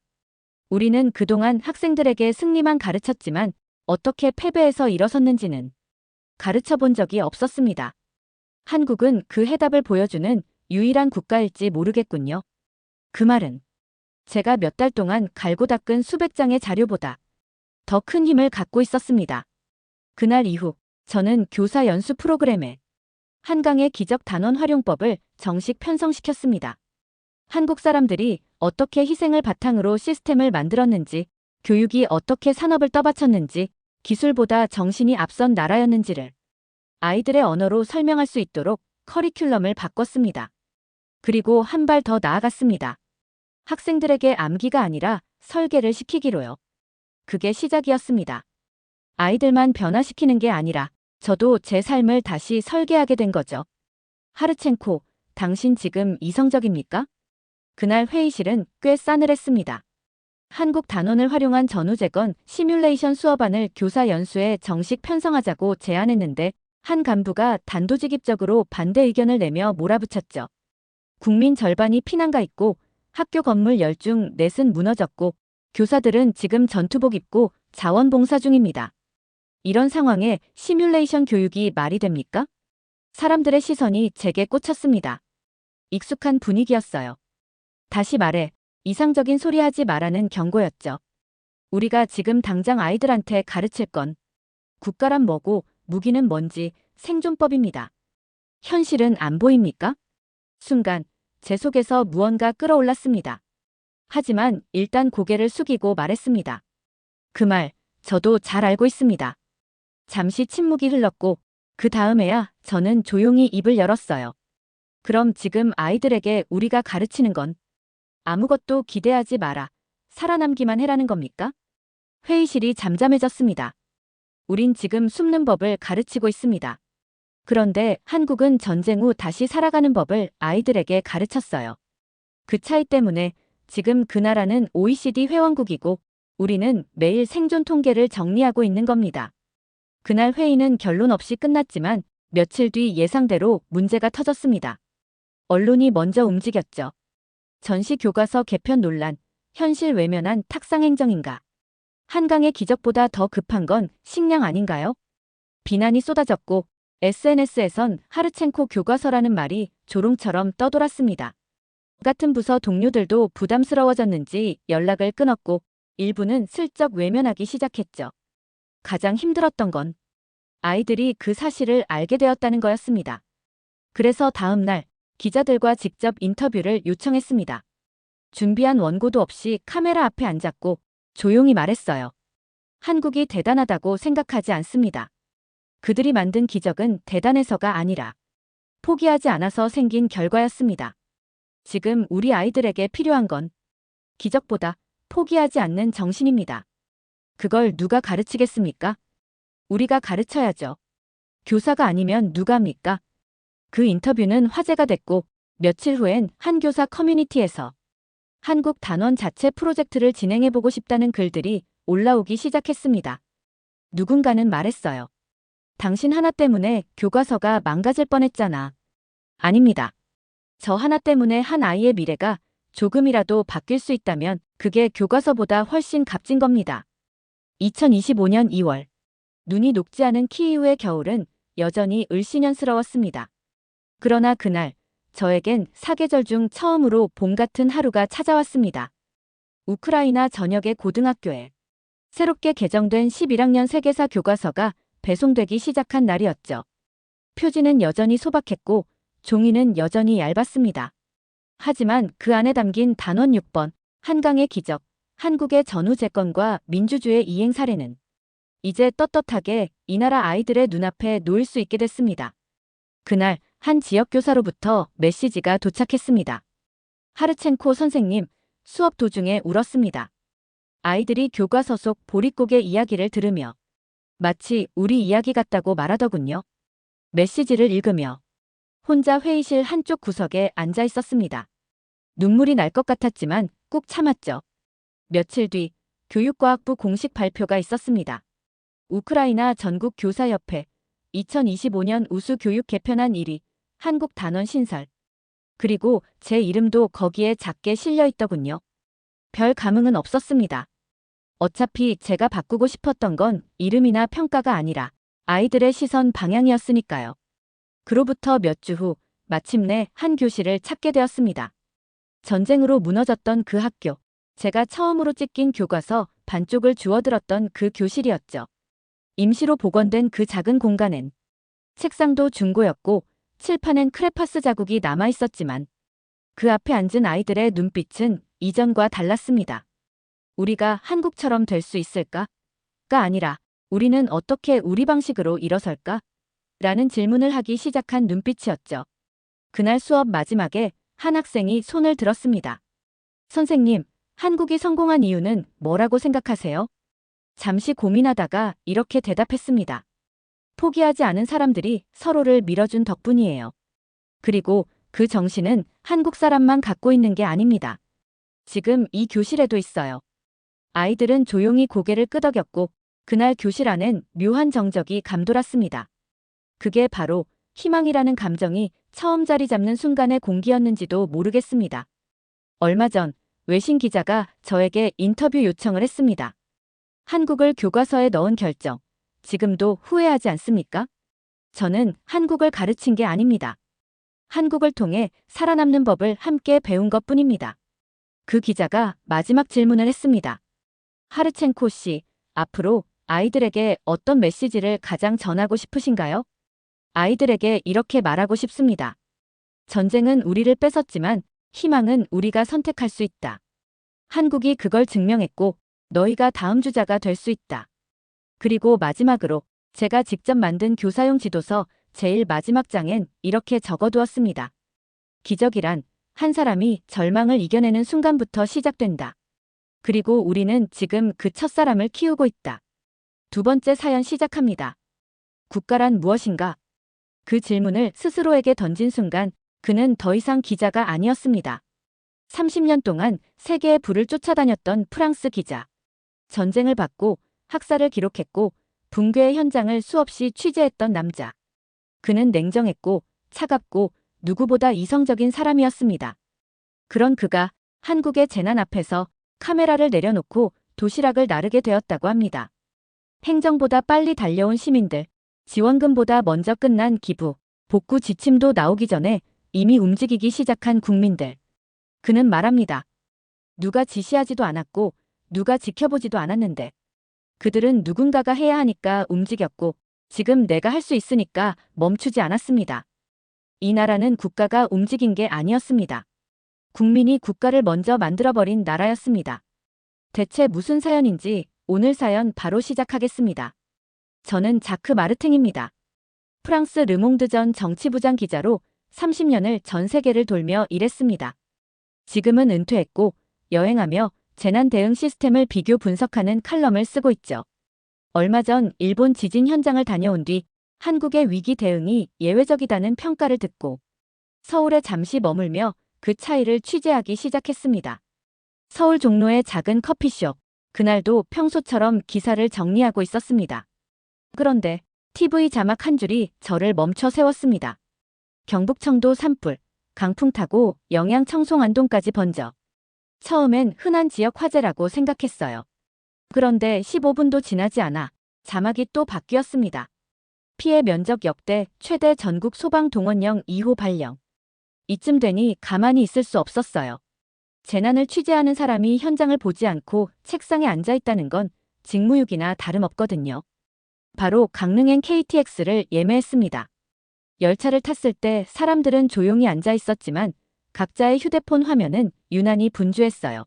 우리는 그동안 학생들에게 승리만 가르쳤지만 어떻게 패배해서 일어섰는지는 가르쳐 본 적이 없었습니다. 한국은 그 해답을 보여주는 유일한 국가일지 모르겠군요. 그 말은 제가 몇 달 동안 갈고 닦은 수백 장의 자료보다 더 큰 힘을 갖고 있었습니다. 그날 이후 저는 교사 연수 프로그램에 한강의 기적 단원 활용법을 정식 편성시켰습니다. 한국 사람들이 어떻게 희생을 바탕으로 시스템을 만들었는지, 교육이 어떻게 산업을 떠받쳤는지, 기술보다 정신이 앞선 나라였는지를 아이들의 언어로 설명할 수 있도록 커리큘럼을 바꿨습니다. 그리고 한 발 더 나아갔습니다. 학생들에게 암기가 아니라 설계를 시키기로요. 그게 시작이었습니다. 아이들만 변화시키는 게 아니라 저도 제 삶을 다시 설계하게 된 거죠. 하르첸코, 당신 지금 이성적입니까? 그날 회의실은 꽤 싸늘했습니다. 한국 단원을 활용한 전후재건 시뮬레이션 수업안을 교사 연수에 정식 편성하자고 제안했는데 한 간부가 단도직입적으로 반대 의견을 내며 몰아붙였죠. 국민 절반이 피난가 있고 학교 건물 10중 4은 무너졌고 교사들은 지금 전투복 입고 자원봉사 중입니다. 이런 상황에 시뮬레이션 교육이 말이 됩니까? 사람들의 시선이 제게 꽂혔습니다. 익숙한 분위기였어요. 다시 말해 이상적인 소리 하지 말라는 경고였죠. 우리가 지금 당장 아이들한테 가르칠 건 국가란 뭐고 무기는 뭔지 생존법입니다. 현실은 안 보입니까? 순간 제 속에서 무언가 끌어올랐습니다. 하지만 일단 고개를 숙이고 말했습니다. 그 말 저도 잘 알고 있습니다. 잠시 침묵이 흘렀고 그 다음에야 저는 조용히 입을 열었어요. 그럼 지금 아이들에게 우리가 가르치는 건 아무것도 기대하지 마라, 살아남기만 해라는 겁니까? 회의실이 잠잠해졌습니다. 우린 지금 숨는 법을 가르치고 있습니다. 그런데 한국은 전쟁 후 다시 살아가는 법을 아이들에게 가르쳤어요. 그 차이 때문에 지금 그 나라는 OECD 회원국이고 우리는 매일 생존 통계를 정리하고 있는 겁니다. 그날 회의는 결론 없이 끝났지만 며칠 뒤 예상대로 문제가 터졌습니다. 언론이 먼저 움직였죠. 전시 교과서 개편 논란, 현실 외면한 탁상행정인가? 한강의 기적보다 더 급한 건 식량 아닌가요? 비난이 쏟아졌고 SNS에선 하르첸코 교과서라는 말이 조롱처럼 떠돌았습니다. 같은 부서 동료들도 부담스러워졌는지 연락을 끊었고 일부는 슬쩍 외면하기 시작했죠. 가장 힘들었던 건 아이들이 그 사실을 알게 되었다는 거였습니다. 그래서 다음 날 기자들과 직접 인터뷰를 요청했습니다. 준비한 원고도 없이 카메라 앞에 앉았고 조용히 말했어요. 한국이 대단하다고 생각하지 않습니다. 그들이 만든 기적은 대단해서가 아니라 포기하지 않아서 생긴 결과였습니다. 지금 우리 아이들에게 필요한 건 기적보다 포기하지 않는 정신입니다. 그걸 누가 가르치겠습니까? 우리가 가르쳐야죠. 교사가 아니면 누가 합니까? 그 인터뷰는 화제가 됐고 며칠 후엔 한 교사 커뮤니티에서 한국 단원 자체 프로젝트를 진행해보고 싶다는 글들이 올라오기 시작했습니다. 누군가는 말했어요. 당신 하나 때문에 교과서가 망가질 뻔했잖아. 아닙니다. 저 하나 때문에 한 아이의 미래가 조금이라도 바뀔 수 있다면 그게 교과서보다 훨씬 값진 겁니다. 2025년 2월. 눈이 녹지 않은 키이우의 겨울은 여전히 을씨년스러웠습니다. 그러나 그날 저에겐 사계절 중 처음으로 봄 같은 하루가 찾아왔습니다. 우크라이나 전역의 고등학교에 새롭게 개정된 11학년 세계사 교과서가 배송되기 시작한 날이었죠. 표지는 여전히 소박했고 종이는 여전히 얇았습니다. 하지만 그 안에 담긴 단원 6번, 한강의 기적, 한국의 전후 재건과 민주주의 이행 사례는 이제 떳떳하게 이 나라 아이들의 눈앞에 놓일 수 있게 됐습니다. 그날 한 지역교사로부터 메시지가 도착했습니다. 하르첸코 선생님, 수업 도중에 울었습니다. 아이들이 교과서 속 보릿고개 이야기를 들으며 마치 우리 이야기 같다고 말하더군요. 메시지를 읽으며 혼자 회의실 한쪽 구석에 앉아 있었습니다. 눈물이 날 것 같았지만 꾹 참았죠. 며칠 뒤 교육과학부 공식 발표가 있었습니다. 우크라이나 전국교사협회 2025년 우수 교육 개편안 1위, 한국 단원 신설. 그리고 제 이름도 거기에 작게 실려 있더군요. 별 감흥은 없었습니다. 어차피 제가 바꾸고 싶었던 건 이름이나 평가가 아니라 아이들의 시선 방향이었으니까요. 그로부터 몇 주 후 마침내 한 교실을 찾게 되었습니다. 전쟁으로 무너졌던 그 학교, 제가 처음으로 찢긴 교과서 반쪽을 주워들었던 그 교실이었죠. 임시로 복원된 그 작은 공간엔 책상도 중고였고 칠판엔 크레파스 자국이 남아있었지만 그 앞에 앉은 아이들의 눈빛은 이전과 달랐습니다. 우리가 한국처럼 될 수 있을까? 가 아니라 우리는 어떻게 우리 방식으로 일어설까? 라는 질문을 하기 시작한 눈빛이었죠. 그날 수업 마지막에 한 학생이 손을 들었습니다. 선생님, 한국이 성공한 이유는 뭐라고 생각하세요? 잠시 고민하다가 이렇게 대답했습니다. 포기하지 않은 사람들이 서로를 밀어준 덕분이에요. 그리고 그 정신은 한국 사람만 갖고 있는 게 아닙니다. 지금 이 교실에도 있어요. 아이들은 조용히 고개를 끄덕였고 그날 교실 안엔 묘한 정적이 감돌았습니다. 그게 바로 희망이라는 감정이 처음 자리 잡는 순간의 공기였는지도 모르겠습니다. 얼마 전 외신 기자가 저에게 인터뷰 요청을 했습니다. 한국을 교과서에 넣은 결정, 지금도 후회하지 않습니까? 저는 한국을 가르친 게 아닙니다. 한국을 통해 살아남는 법을 함께 배운 것뿐입니다. 그 기자가 마지막 질문을 했습니다. 하르첸코 씨, 앞으로 아이들에게 어떤 메시지를 가장 전하고 싶으신가요? 아이들에게 이렇게 말하고 싶습니다. 전쟁은 우리를 뺏었지만 희망은 우리가 선택할 수 있다. 한국이 그걸 증명했고 너희가 다음 주자가 될 수 있다. 그리고 마지막으로 제가 직접 만든 교사용 지도서 제일 마지막 장엔 이렇게 적어두었습니다. 기적이란 한 사람이 절망을 이겨내는 순간부터 시작된다. 그리고 우리는 지금 그 첫사람을 키우고 있다. 두 번째 사연 시작합니다. 국가란 무엇인가? 그 질문을 스스로에게 던진 순간 그는 더 이상 기자가 아니었습니다. 30년 동안 세계의 불을 쫓아다녔던 프랑스 기자. 전쟁을 받고 학살을 기록했고 붕괴의 현장을 수없이 취재했던 남자. 그는 냉정했고 차갑고 누구보다 이성적인 사람이었습니다. 그런 그가 한국의 재난 앞에서 카메라를 내려놓고 도시락을 나르게 되었다고 합니다. 행정보다 빨리 달려온 시민들, 지원금보다 먼저 끝난 기부, 복구 지침도 나오기 전에 이미 움직이기 시작한 국민들. 그는 말합니다. 누가 지시하지도 않았고 누가 지켜보지도 않았는데 그들은 누군가가 해야 하니까 움직였고 지금 내가 할 수 있으니까 멈추지 않았습니다. 이 나라는 국가가 움직인 게 아니었습니다. 국민이 국가를 먼저 만들어버린 나라였습니다. 대체 무슨 사연인지 오늘 사연 바로 시작하겠습니다. 저는 자크 마르탱입니다. 프랑스 르몽드 전 정치부장 기자로 30년을 전 세계를 돌며 일했습니다. 지금은 은퇴했고 여행하며 재난 대응 시스템을 비교 분석하는 칼럼을 쓰고 있죠. 얼마 전 일본 지진 현장을 다녀온 뒤 한국의 위기 대응이 예외적이다는 평가를 듣고 서울에 잠시 머물며 그 차이를 취재하기 시작했습니다. 서울 종로의 작은 커피숍, 그날도 평소처럼 기사를 정리하고 있었습니다. 그런데 TV 자막 한 줄이 저를 멈춰 세웠습니다. 경북청도 산불, 강풍 타고 영양 청송안동까지 번져. 처음엔 흔한 지역 화재라고 생각했어요. 그런데 15분도 지나지 않아 자막이 또 바뀌었습니다. 피해 면적 역대 최대 전국 소방동원령 2호 발령. 이쯤 되니 가만히 있을 수 없었어요. 재난을 취재하는 사람이 현장을 보지 않고 책상에 앉아 있다는 건 직무유기나 다름없거든요. 바로 강릉행 KTX를 예매했습니다. 열차를 탔을 때 사람들은 조용히 앉아 있었지만 각자의 휴대폰 화면은 유난히 분주했어요.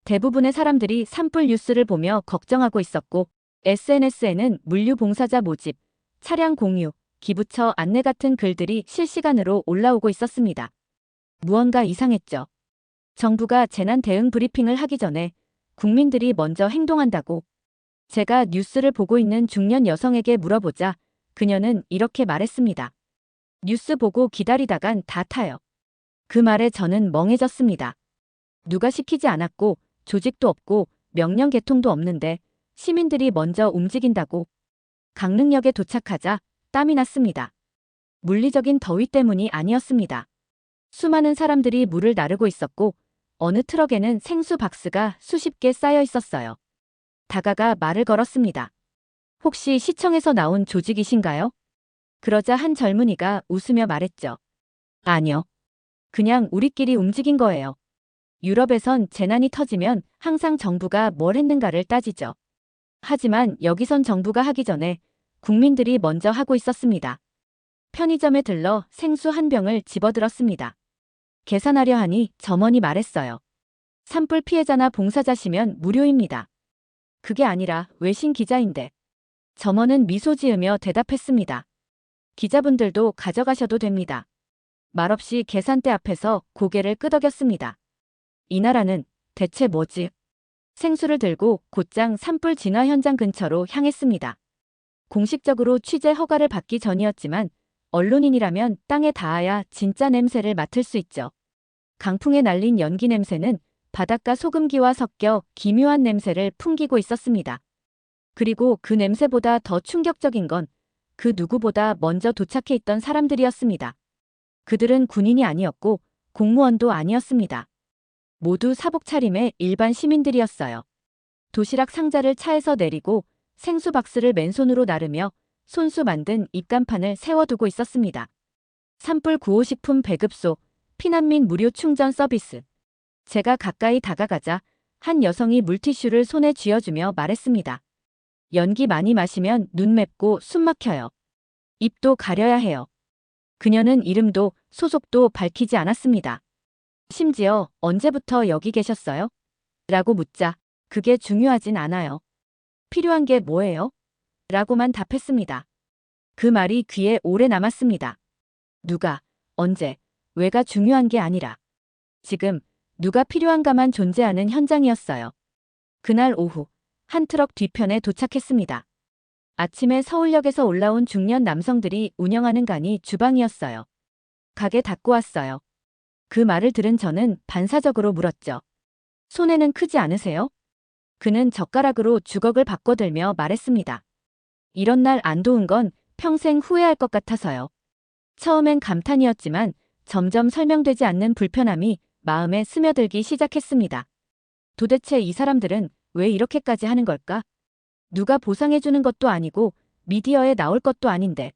대부분의 사람들이 산불 뉴스를 보며 걱정하고 있었고 SNS에는 물류 봉사자 모집, 차량 공유, 기부처 안내 같은 글들이 실시간으로 올라오고 있었습니다. 무언가 이상했죠. 정부가 재난 대응 브리핑을 하기 전에 국민들이 먼저 행동한다고. 제가 뉴스를 보고 있는 중년 여성에게 물어보자 그녀는 이렇게 말했습니다. 뉴스 보고 기다리다간 다 타요. 그 말에 저는 멍해졌습니다. 누가 시키지 않았고 조직도 없고 명령 개통도 없는데 시민들이 먼저 움직인다고. 강릉역에 도착하자 땀이 났습니다. 물리적인 더위 때문이 아니었습니다. 수많은 사람들이 물을 나르고 있었고 어느 트럭에는 생수 박스가 수십 개 쌓여 있었어요. 다가가 말을 걸었습니다. 혹시 시청에서 나온 조직이신가요? 그러자 한 젊은이가 웃으며 말했죠. 아니요. 그냥 우리끼리 움직인 거예요. 유럽에선 재난이 터지면 항상 정부가 뭘 했는가를 따지죠. 하지만 여기선 정부가 하기 전에 국민들이 먼저 하고 있었습니다. 편의점에 들러 생수 한 병을 집어들었습니다. 계산하려 하니 점원이 말했어요. 산불 피해자나 봉사자시면 무료입니다. 그게 아니라 외신 기자인데. 점원은 미소 지으며 대답했습니다. 기자분들도 가져가셔도 됩니다. 말없이 계산대 앞에서 고개를 끄덕였습니다. 이 나라는 대체 뭐지? 생수를 들고 곧장 산불 진화 현장 근처로 향했습니다. 공식적으로 취재 허가를 받기 전이었지만 언론인이라면 땅에 닿아야 진짜 냄새를 맡을 수 있죠. 강풍에 날린 연기 냄새는 바닷가 소금기와 섞여 기묘한 냄새를 풍기고 있었습니다. 그리고 그 냄새보다 더 충격적인 건 그 누구보다 먼저 도착해 있던 사람들이었습니다. 그들은 군인이 아니었고 공무원도 아니었습니다. 모두 사복 차림의 일반 시민들이었어요. 도시락 상자를 차에서 내리고 생수 박스를 맨손으로 나르며 손수 만든 입간판을 세워두고 있었습니다. 산불 구호식품 배급소, 피난민 무료 충전 서비스. 제가 가까이 다가가자 한 여성이 물티슈를 손에 쥐어주며 말했습니다. 연기 많이 마시면 눈 맵고 숨 막혀요. 입도 가려야 해요. 그녀는 이름도 소속도 밝히지 않았습니다. 심지어 언제부터 여기 계셨어요? 라고 묻자 그게 중요하진 않아요. 필요한 게 뭐예요? 라고만 답했습니다. 그 말이 귀에 오래 남았습니다. 누가, 언제, 왜가 중요한 게 아니라 지금 누가 필요한가만 존재하는 현장이었어요. 그날 오후 한 트럭 뒤편에 도착했습니다. 아침에 서울역에서 올라온 중년 남성들이 운영하는 간이 주방이었어요. 가게 닫고 왔어요. 그 말을 들은 저는 반사적으로 물었죠. 손해는 크지 않으세요? 그는 젓가락으로 주걱을 바꿔들며 말했습니다. 이런 날 안 도운 건 평생 후회할 것 같아서요. 처음엔 감탄이었지만 점점 설명되지 않는 불편함이 마음에 스며들기 시작했습니다. 도대체 이 사람들은 왜 이렇게까지 하는 걸까? 누가 보상해주는 것도 아니고 미디어에 나올 것도 아닌데.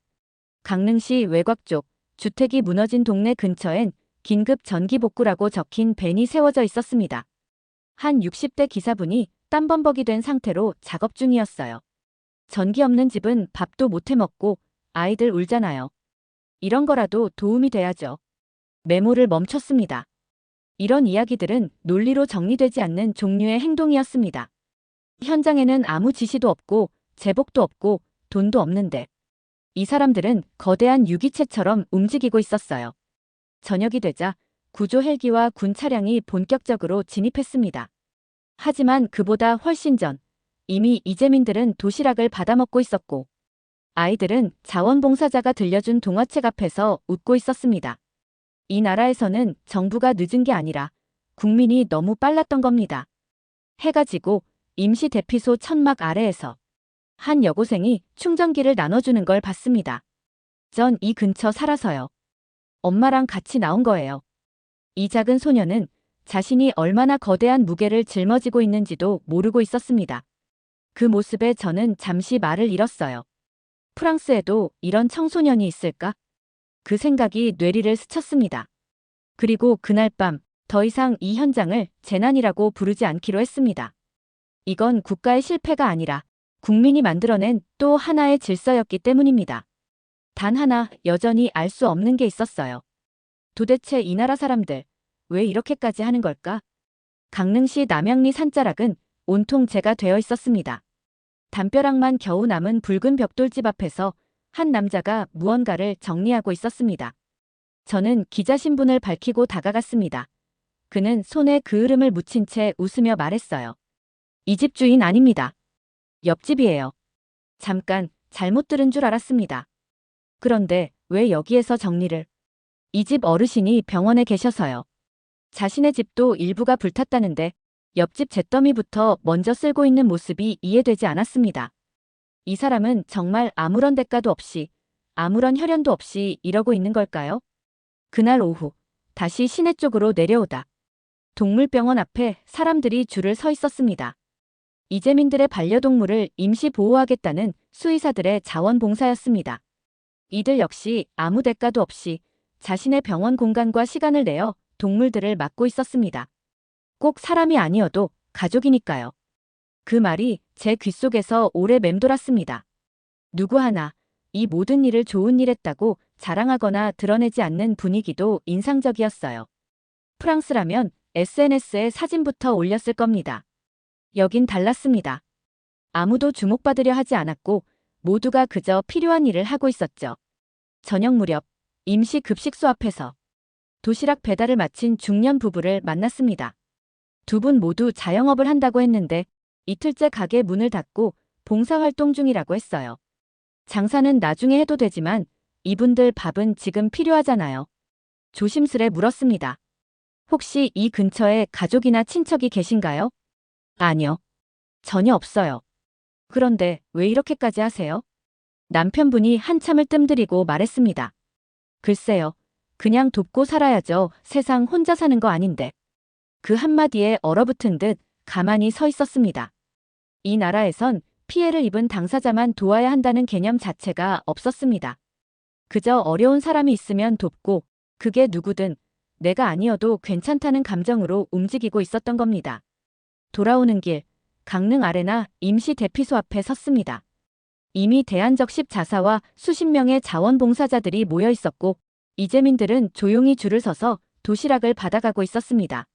강릉시 외곽 쪽 주택이 무너진 동네 근처엔 긴급 전기 복구라고 적힌 밴이 세워져 있었습니다. 한 60대 기사분이 땀범벅이 된 상태로 작업 중이었어요. 전기 없는 집은 밥도 못 해먹고 아이들 울잖아요. 이런 거라도 도움이 돼야죠. 메모를 멈췄습니다. 이런 이야기들은 논리로 정리되지 않는 종류의 행동이었습니다. 현장에는 아무 지시도 없고 제복도 없고 돈도 없는데 이 사람들은 거대한 유기체처럼 움직이고 있었어요. 저녁이 되자 구조 헬기와 군 차량이 본격적으로 진입했습니다. 하지만 그보다 훨씬 전 이미 이재민들은 도시락을 받아먹고 있었고 아이들은 자원봉사자가 들려준 동화책 앞에서 웃고 있었습니다. 이 나라에서는 정부가 늦은 게 아니라 국민이 너무 빨랐던 겁니다. 해가 지고 임시 대피소 천막 아래에서 한 여고생이 충전기를 나눠주는 걸 봤습니다. 전 이 근처 살아서요. 엄마랑 같이 나온 거예요. 이 작은 소녀는 자신이 얼마나 거대한 무게를 짊어지고 있는지도 모르고 있었습니다. 그 모습에 저는 잠시 말을 잃었어요. 프랑스에도 이런 청소년이 있을까? 그 생각이 뇌리를 스쳤습니다. 그리고 그날 밤 더 이상 이 현장을 재난이라고 부르지 않기로 했습니다. 이건 국가의 실패가 아니라 국민이 만들어낸 또 하나의 질서였기 때문입니다. 단 하나 여전히 알 수 없는 게 있었어요. 도대체 이 나라 사람들 왜 이렇게까지 하는 걸까? 강릉시 남양리 산자락은 온통 재가 되어 있었습니다. 담벼락만 겨우 남은 붉은 벽돌집 앞에서 한 남자가 무언가를 정리하고 있었습니다. 저는 기자 신분을 밝히고 다가갔습니다. 그는 손에 그을음을 묻힌 채 웃으며 말했어요. 이 집 주인 아닙니다. 옆집이에요. 잠깐 잘못 들은 줄 알았습니다. 그런데 왜 여기에서 정리를? 이 집 어르신이 병원에 계셔서요. 자신의 집도 일부가 불탔다는데 옆집 잿더미부터 먼저 쓸고 있는 모습이 이해되지 않았습니다. 이 사람은 정말 아무런 대가도 없이, 아무런 혈연도 없이 이러고 있는 걸까요? 그날 오후 다시 시내 쪽으로 내려오다 동물병원 앞에 사람들이 줄을 서 있었습니다. 이재민들의 반려동물을 임시 보호하겠다는 수의사들의 자원봉사였습니다. 이들 역시 아무 대가도 없이 자신의 병원 공간과 시간을 내어 동물들을 맡고 있었습니다. 꼭 사람이 아니어도 가족이니까요. 그 말이 제 귓속에서 오래 맴돌았습니다. 누구 하나 이 모든 일을 좋은 일 했다고 자랑하거나 드러내지 않는 분위기도 인상적이었어요. 프랑스라면 SNS에 사진부터 올렸을 겁니다. 여긴 달랐습니다. 아무도 주목받으려 하지 않았고 모두가 그저 필요한 일을 하고 있었죠. 저녁 무렵 임시 급식소 앞에서 도시락 배달을 마친 중년 부부를 만났습니다. 두 분 모두 자영업을 한다고 했는데 이틀째 가게 문을 닫고 봉사활동 중이라고 했어요. 장사는 나중에 해도 되지만 이분들 밥은 지금 필요하잖아요. 조심스레 물었습니다. 혹시 이 근처에 가족이나 친척이 계신가요? 아니요. 전혀 없어요. 그런데 왜 이렇게까지 하세요? 남편분이 한참을 뜸들이고 말했습니다. 글쎄요. 그냥 돕고 살아야죠. 세상 혼자 사는 거 아닌데. 그 한마디에 얼어붙은 듯 가만히 서 있었습니다. 이 나라에선 피해를 입은 당사자만 도와야 한다는 개념 자체가 없었습니다. 그저 어려운 사람이 있으면 돕고 그게 누구든 내가 아니어도 괜찮다는 감정으로 움직이고 있었던 겁니다. 돌아오는 길, 강릉 아레나 임시 대피소 앞에 섰습니다. 이미 대한적 십자사와 수십 명의 자원봉사자들이 모여 있었고 이재민들은 조용히 줄을 서서 도시락을 받아가고 있었습니다.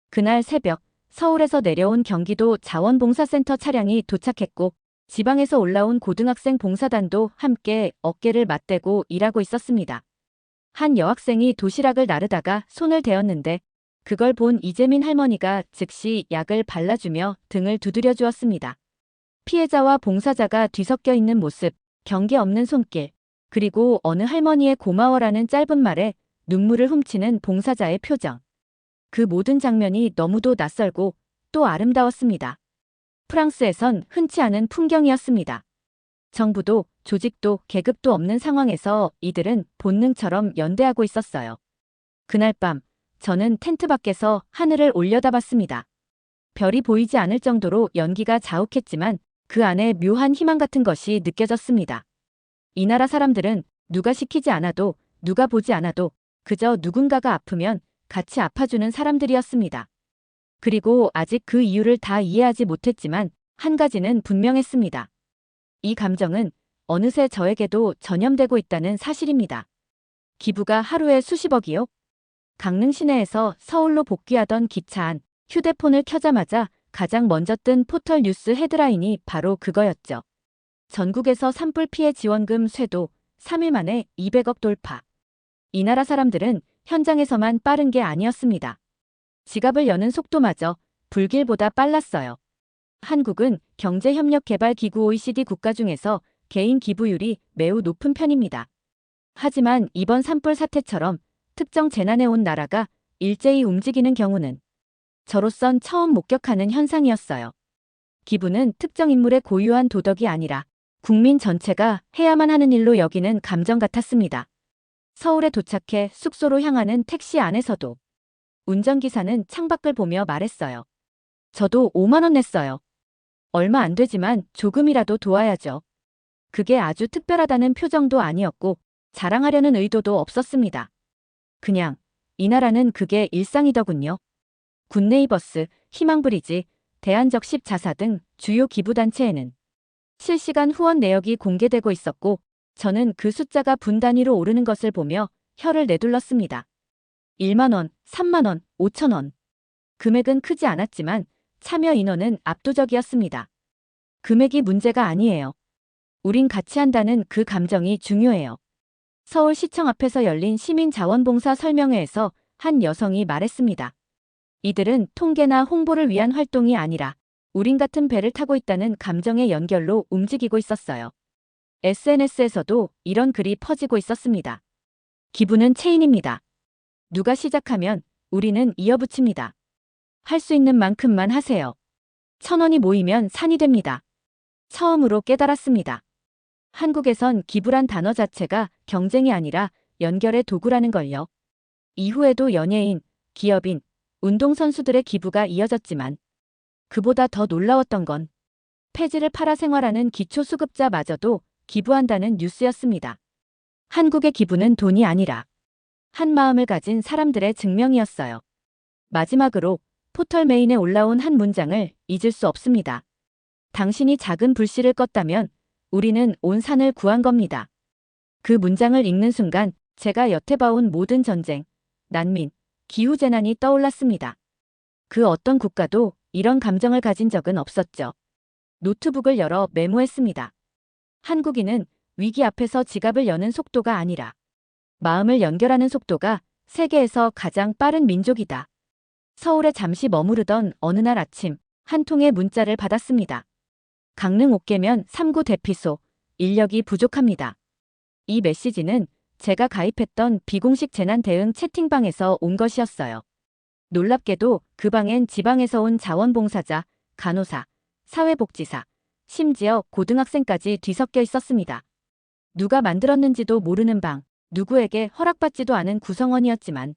그날 새벽 서울에서 내려온 경기도 자원봉사센터 차량이 도착했고 지방에서 올라온 고등학생 봉사단도 함께 어깨를 맞대고 일하고 있었습니다. 한 여학생이 도시락을 나르다가 손을 대었는데 그걸 본 이재민 할머니가 즉시 약을 발라주며 등을 두드려 주었습니다. 피해자와 봉사자가 뒤섞여 있는 모습, 경계 없는 손길, 그리고 어느 할머니의 고마워라는 짧은 말에 눈물을 훔치는 봉사자의 표정. 그 모든 장면이 너무도 낯설고 또 아름다웠습니다. 프랑스에선 흔치 않은 풍경이었습니다. 정부도 조직도 계급도 없는 상황에서 이들은 본능처럼 연대하고 있었어요. 그날 밤 저는 텐트 밖에서 하늘을 올려다봤습니다. 별이 보이지 않을 정도로 연기가 자욱했지만 그 안에 묘한 희망 같은 것이 느껴졌습니다. 이 나라 사람들은 누가 시키지 않아도 누가 보지 않아도 그저 누군가가 아프면 같이 아파주는 사람들이었습니다. 그리고 아직 그 이유를 다 이해하지 못했지만 한 가지는 분명했습니다. 이 감정은 어느새 저에게도 전염되고 있다는 사실입니다. 기부가 하루에 수십억이요? 강릉 시내에서 서울로 복귀하던 기차 안 휴대폰을 켜자마자 가장 먼저 뜬 포털 뉴스 헤드라인이 바로 그거였죠. 전국에서 산불 피해 지원금 쇄도 3일 만에 200억 돌파. 이 나라 사람들은 현장에서만 빠른 게 아니었습니다. 지갑을 여는 속도마저 불길보다 빨랐어요. 한국은 경제협력개발기구 OECD 국가 중에서 개인 기부율이 매우 높은 편입니다. 하지만 이번 산불 사태처럼 특정 재난에 온 나라가 일제히 움직이는 경우는 저로선 처음 목격하는 현상이었어요. 기부는 특정 인물의 고유한 도덕이 아니라 국민 전체가 해야만 하는 일로 여기는 감정 같았습니다. 서울에 도착해 숙소로 향하는 택시 안에서도 운전기사는 창밖을 보며 말했어요. 저도 5만 원 냈어요. 얼마 안 되지만 조금이라도 도와야죠. 그게 아주 특별하다는 표정도 아니었고 자랑하려는 의도도 없었습니다. 그냥 이 나라는 그게 일상이더군요. 굿네이버스, 희망브리지, 대한적십자사 등 주요 기부단체에는 실시간 후원 내역이 공개되고 있었고 저는 그 숫자가 분 단위로 오르는 것을 보며 혀를 내둘렀습니다. 1만 원, 3만 원, 5천 원. 금액은 크지 않았지만 참여 인원은 압도적이었습니다. 금액이 문제가 아니에요. 우린 같이 한다는 그 감정이 중요해요. 서울시청 앞에서 열린 시민자원봉사 설명회에서 한 여성이 말했습니다. 이들은 통계나 홍보를 위한 활동이 아니라 우린 같은 배를 타고 있다는 감정의 연결로 움직이고 있었어요. SNS에서도 이런 글이 퍼지고 있었습니다. 기부는 체인입니다. 누가 시작하면 우리는 이어붙입니다. 할 수 있는 만큼만 하세요. 1,000원이 모이면 산이 됩니다. 처음으로 깨달았습니다. 한국에선 기부란 단어 자체가 경쟁이 아니라 연결의 도구라는 걸요. 이후에도 연예인, 기업인, 운동선수들의 기부가 이어졌지만 그보다 더 놀라웠던 건 폐지를 팔아 생활하는 기초수급자마저도 기부한다는 뉴스였습니다. 한국의 기부는 돈이 아니라 한 마음을 가진 사람들의 증명이었어요. 마지막으로 포털 메인에 올라온 한 문장을 잊을 수 없습니다. 당신이 작은 불씨를 껐다면 우리는 온 산을 구한 겁니다. 그 문장을 읽는 순간 제가 여태 봐온 모든 전쟁, 난민, 기후재난이 떠올랐습니다. 그 어떤 국가도 이런 감정을 가진 적은 없었죠. 노트북을 열어 메모했습니다. 한국인은 위기 앞에서 지갑을 여는 속도가 아니라 마음을 연결하는 속도가 세계에서 가장 빠른 민족이다. 서울에 잠시 머무르던 어느 날 아침 한 통의 문자를 받았습니다. 강릉 옥계면 3구 대피소, 인력이 부족합니다. 이 메시지는 제가 가입했던 비공식 재난 대응 채팅방에서 온 것이었어요. 놀랍게도 그 방엔 지방에서 온 자원봉사자, 간호사, 사회복지사, 심지어 고등학생까지 뒤섞여 있었습니다. 누가 만들었는지도 모르는 방, 누구에게 허락받지도 않은 구성원이었지만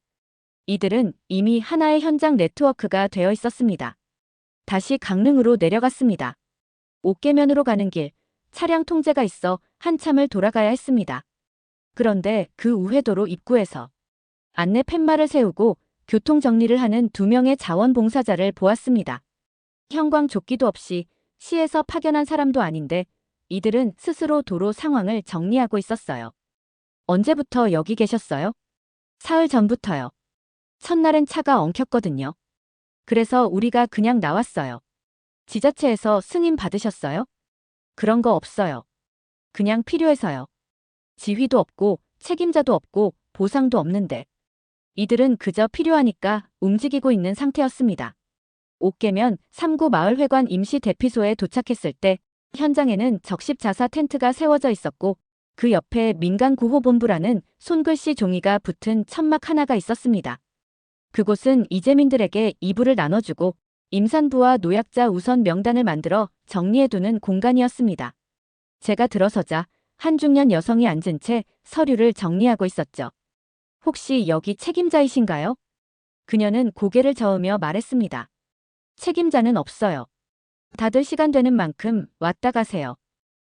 이들은 이미 하나의 현장 네트워크가 되어 있었습니다. 다시 강릉으로 내려갔습니다. 옥계면으로 가는 길, 차량 통제가 있어 한참을 돌아가야 했습니다. 그런데 그 우회도로 입구에서 안내 팻말을 세우고 교통정리를 하는 2명의 자원봉사자를 보았습니다. 형광조끼도 없이 시에서 파견한 사람도 아닌데 이들은 스스로 도로 상황을 정리하고 있었어요. 언제부터 여기 계셨어요? 사흘 전부터요. 첫날엔 차가 엉켰거든요. 그래서 우리가 그냥 나왔어요. 지자체에서 승인 받으셨어요? 그런 거 없어요. 그냥 필요해서요. 지휘도 없고 책임자도 없고 보상도 없는데 이들은 그저 필요하니까 움직이고 있는 상태였습니다. 옥계면 3구 마을회관 임시 대피소에 도착했을 때 현장에는 적십자사 텐트가 세워져 있었고 그 옆에 민간구호본부라는 손글씨 종이가 붙은 천막 하나가 있었습니다. 그곳은 이재민들에게 이불을 나눠주고 임산부와 노약자 우선 명단을 만들어 정리해두는 공간이었습니다. 제가 들어서자 한 중년 여성이 앉은 채 서류를 정리하고 있었죠. 혹시 여기 책임자이신가요? 그녀는 고개를 저으며 말했습니다. 책임자는 없어요. 다들 시간 되는 만큼 왔다 가세요.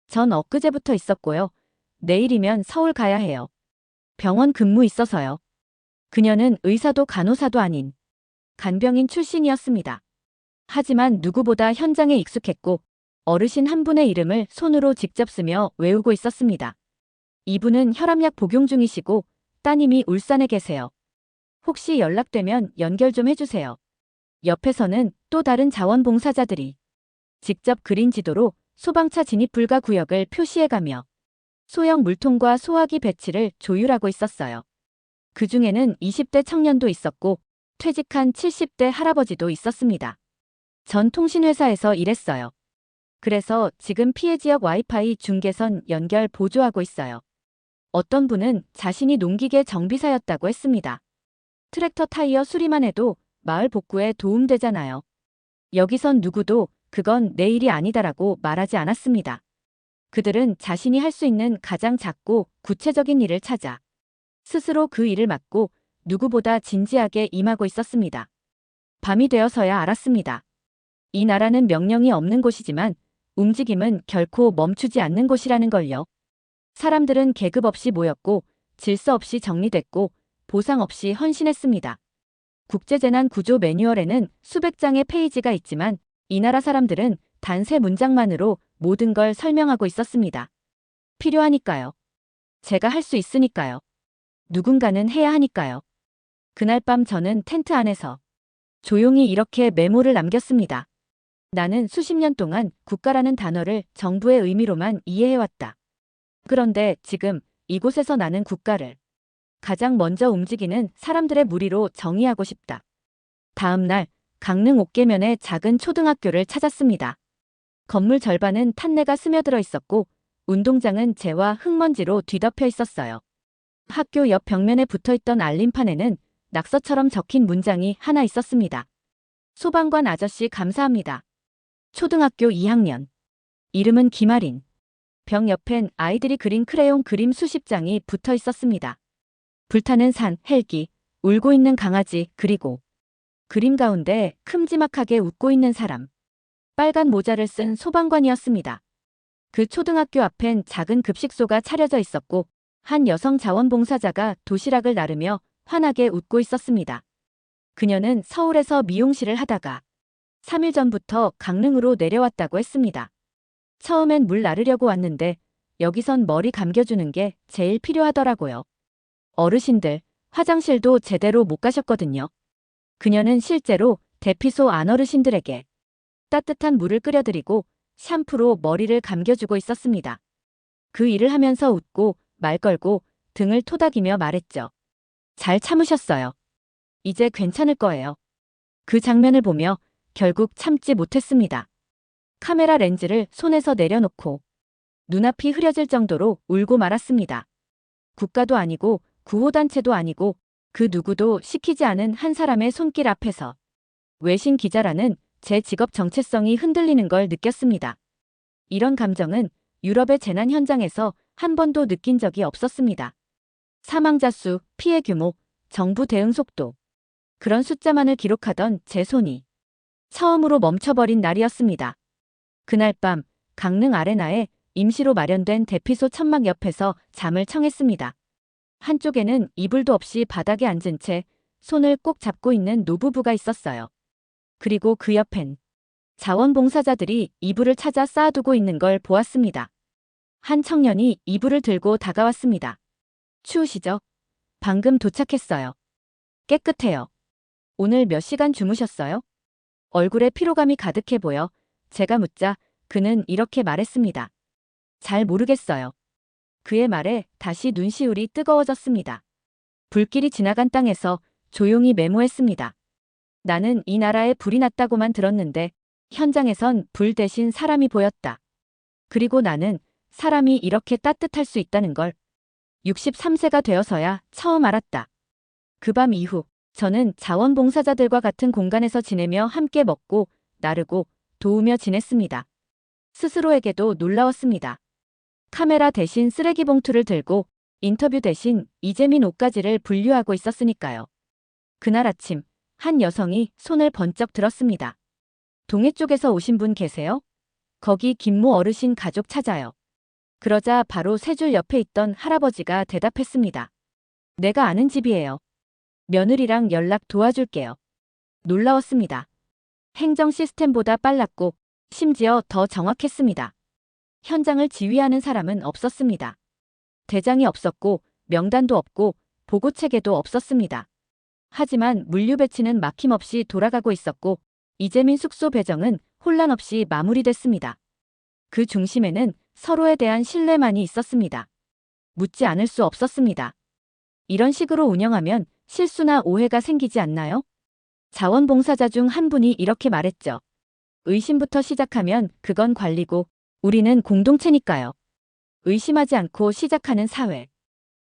전 엊그제부터 있었고요. 내일이면 서울 가야 해요. 병원 근무 있어서요. 그녀는 의사도 간호사도 아닌 간병인 출신이었습니다. 하지만 누구보다 현장에 익숙했고 어르신 한 분의 이름을 손으로 직접 쓰며 외우고 있었습니다. 이분은 혈압약 복용 중이시고 따님이 울산에 계세요. 혹시 연락되면 연결 좀 해주세요. 옆에서는 또 다른 자원봉사자들이 직접 그린 지도로 소방차 진입 불가 구역을 표시해가며 소형 물통과 소화기 배치를 조율하고 있었어요. 그 중에는 20대 청년도 있었고 퇴직한 70대 할아버지도 있었습니다. 전 통신회사에서 일했어요. 그래서 지금 피해 지역 와이파이 중계선 연결 보조하고 있어요. 어떤 분은 자신이 농기계 정비사였다고 했습니다. 트랙터 타이어 수리만 해도 마을 복구에 도움되잖아요. 여기선 누구도 그건 내 일이 아니다라고 말하지 않았습니다. 그들은 자신이 할 수 있는 가장 작고 구체적인 일을 찾아 스스로 그 일을 맡고 누구보다 진지하게 임하고 있었습니다. 밤이 되어서야 알았습니다. 이 나라는 명령이 없는 곳이지만 움직임은 결코 멈추지 않는 곳이라는 걸요. 사람들은 계급 없이 모였고 질서 없이 정리됐고 보상 없이 헌신했습니다. 국제재난구조 매뉴얼에는 수백 장의 페이지가 있지만 이 나라 사람들은 단 3문장만으로 모든 걸 설명하고 있었습니다. 필요하니까요. 제가 할 수 있으니까요. 누군가는 해야 하니까요. 그날 밤 저는 텐트 안에서 조용히 이렇게 메모를 남겼습니다. 나는 수십 년 동안 국가라는 단어를 정부의 의미로만 이해해왔다. 그런데 지금 이곳에서 나는 국가를 가장 먼저 움직이는 사람들의 무리로 정의하고 싶다. 다음 날 강릉 옥계면의 작은 초등학교를 찾았습니다. 건물 절반은 탄내가 스며들어 있었고 운동장은 재와 흙먼지로 뒤덮여 있었어요. 학교 옆 벽면에 붙어있던 알림판에는 낙서처럼 적힌 문장이 하나 있었습니다. 소방관 아저씨 감사합니다. 초등학교 2학년. 이름은 김아린. 벽 옆엔 아이들이 그린 크레용 그림 수십 장이 붙어 있었습니다. 불타는 산, 헬기, 울고 있는 강아지, 그리고 그림 가운데 큼지막하게 웃고 있는 사람. 빨간 모자를 쓴 소방관이었습니다. 그 초등학교 앞엔 작은 급식소가 차려져 있었고 한 여성 자원봉사자가 도시락을 나르며 환하게 웃고 있었습니다. 그녀는 서울에서 미용실을 하다가 3일 전부터 강릉으로 내려왔다고 했습니다. 처음엔 물 나르려고 왔는데 여기선 머리 감겨주는 게 제일 필요하더라고요. 어르신들, 화장실도 제대로 못 가셨거든요. 그녀는 실제로 대피소 안어르신들에게 따뜻한 물을 끓여드리고 샴푸로 머리를 감겨주고 있었습니다. 그 일을 하면서 웃고 말 걸고 등을 토닥이며 말했죠. 잘 참으셨어요. 이제 괜찮을 거예요. 그 장면을 보며 결국 참지 못했습니다. 카메라 렌즈를 손에서 내려놓고 눈앞이 흐려질 정도로 울고 말았습니다. 국가도 아니고 구호단체도 아니고 그 누구도 시키지 않은 한 사람의 손길 앞에서 외신 기자라는 제 직업 정체성이 흔들리는 걸 느꼈습니다. 이런 감정은 유럽의 재난 현장에서 한 번도 느낀 적이 없었습니다. 사망자 수, 피해 규모, 정부 대응 속도. 그런 숫자만을 기록하던 제 손이 처음으로 멈춰버린 날이었습니다. 그날 밤 강릉 아레나에 임시로 마련된 대피소 천막 옆에서 잠을 청했습니다. 한쪽에는 이불도 없이 바닥에 앉은 채 손을 꼭 잡고 있는 노부부가 있었어요. 그리고 그 옆엔 자원봉사자들이 이불을 찾아 쌓아두고 있는 걸 보았습니다. 한 청년이 이불을 들고 다가왔습니다. 추우시죠? 방금 도착했어요. 깨끗해요. 오늘 몇 시간 주무셨어요? 얼굴에 피로감이 가득해 보여 제가 묻자 그는 이렇게 말했습니다. 잘 모르겠어요. 그의 말에 다시 눈시울이 뜨거워졌습니다. 불길이 지나간 땅에서 조용히 메모했습니다. 나는 이 나라에 불이 났다고만 들었는데 현장에선 불 대신 사람이 보였다. 그리고 나는 사람이 이렇게 따뜻할 수 있다는 걸 63세가 되어서야 처음 알았다. 그 밤 이후 저는 자원봉사자들과 같은 공간에서 지내며 함께 먹고 나르고 도우며 지냈습니다. 스스로에게도 놀라웠습니다. 카메라 대신 쓰레기 봉투를 들고 인터뷰 대신 이재민 옷가지를 분류하고 있었으니까요. 그날 아침 한 여성이 손을 번쩍 들었습니다. 동해 쪽에서 오신 분 계세요? 거기 김모 어르신 가족 찾아요. 그러자 바로 세 줄 옆에 있던 할아버지가 대답했습니다. 내가 아는 집이에요. 며느리랑 연락 도와줄게요. 놀라웠습니다. 행정 시스템보다 빨랐고 심지어 더 정확했습니다. 현장을 지휘하는 사람은 없었습니다. 대장이 없었고 명단도 없고 보고체계도 없었습니다. 하지만 물류 배치는 막힘없이 돌아가고 있었고 이재민 숙소 배정은 혼란 없이 마무리됐습니다. 그 중심에는 서로에 대한 신뢰만이 있었습니다. 묻지 않을 수 없었습니다. 이런 식으로 운영하면 실수나 오해가 생기지 않나요? 자원봉사자 중 한 분이 이렇게 말했죠. 의심부터 시작하면 그건 관리고 우리는 공동체니까요. 의심하지 않고 시작하는 사회.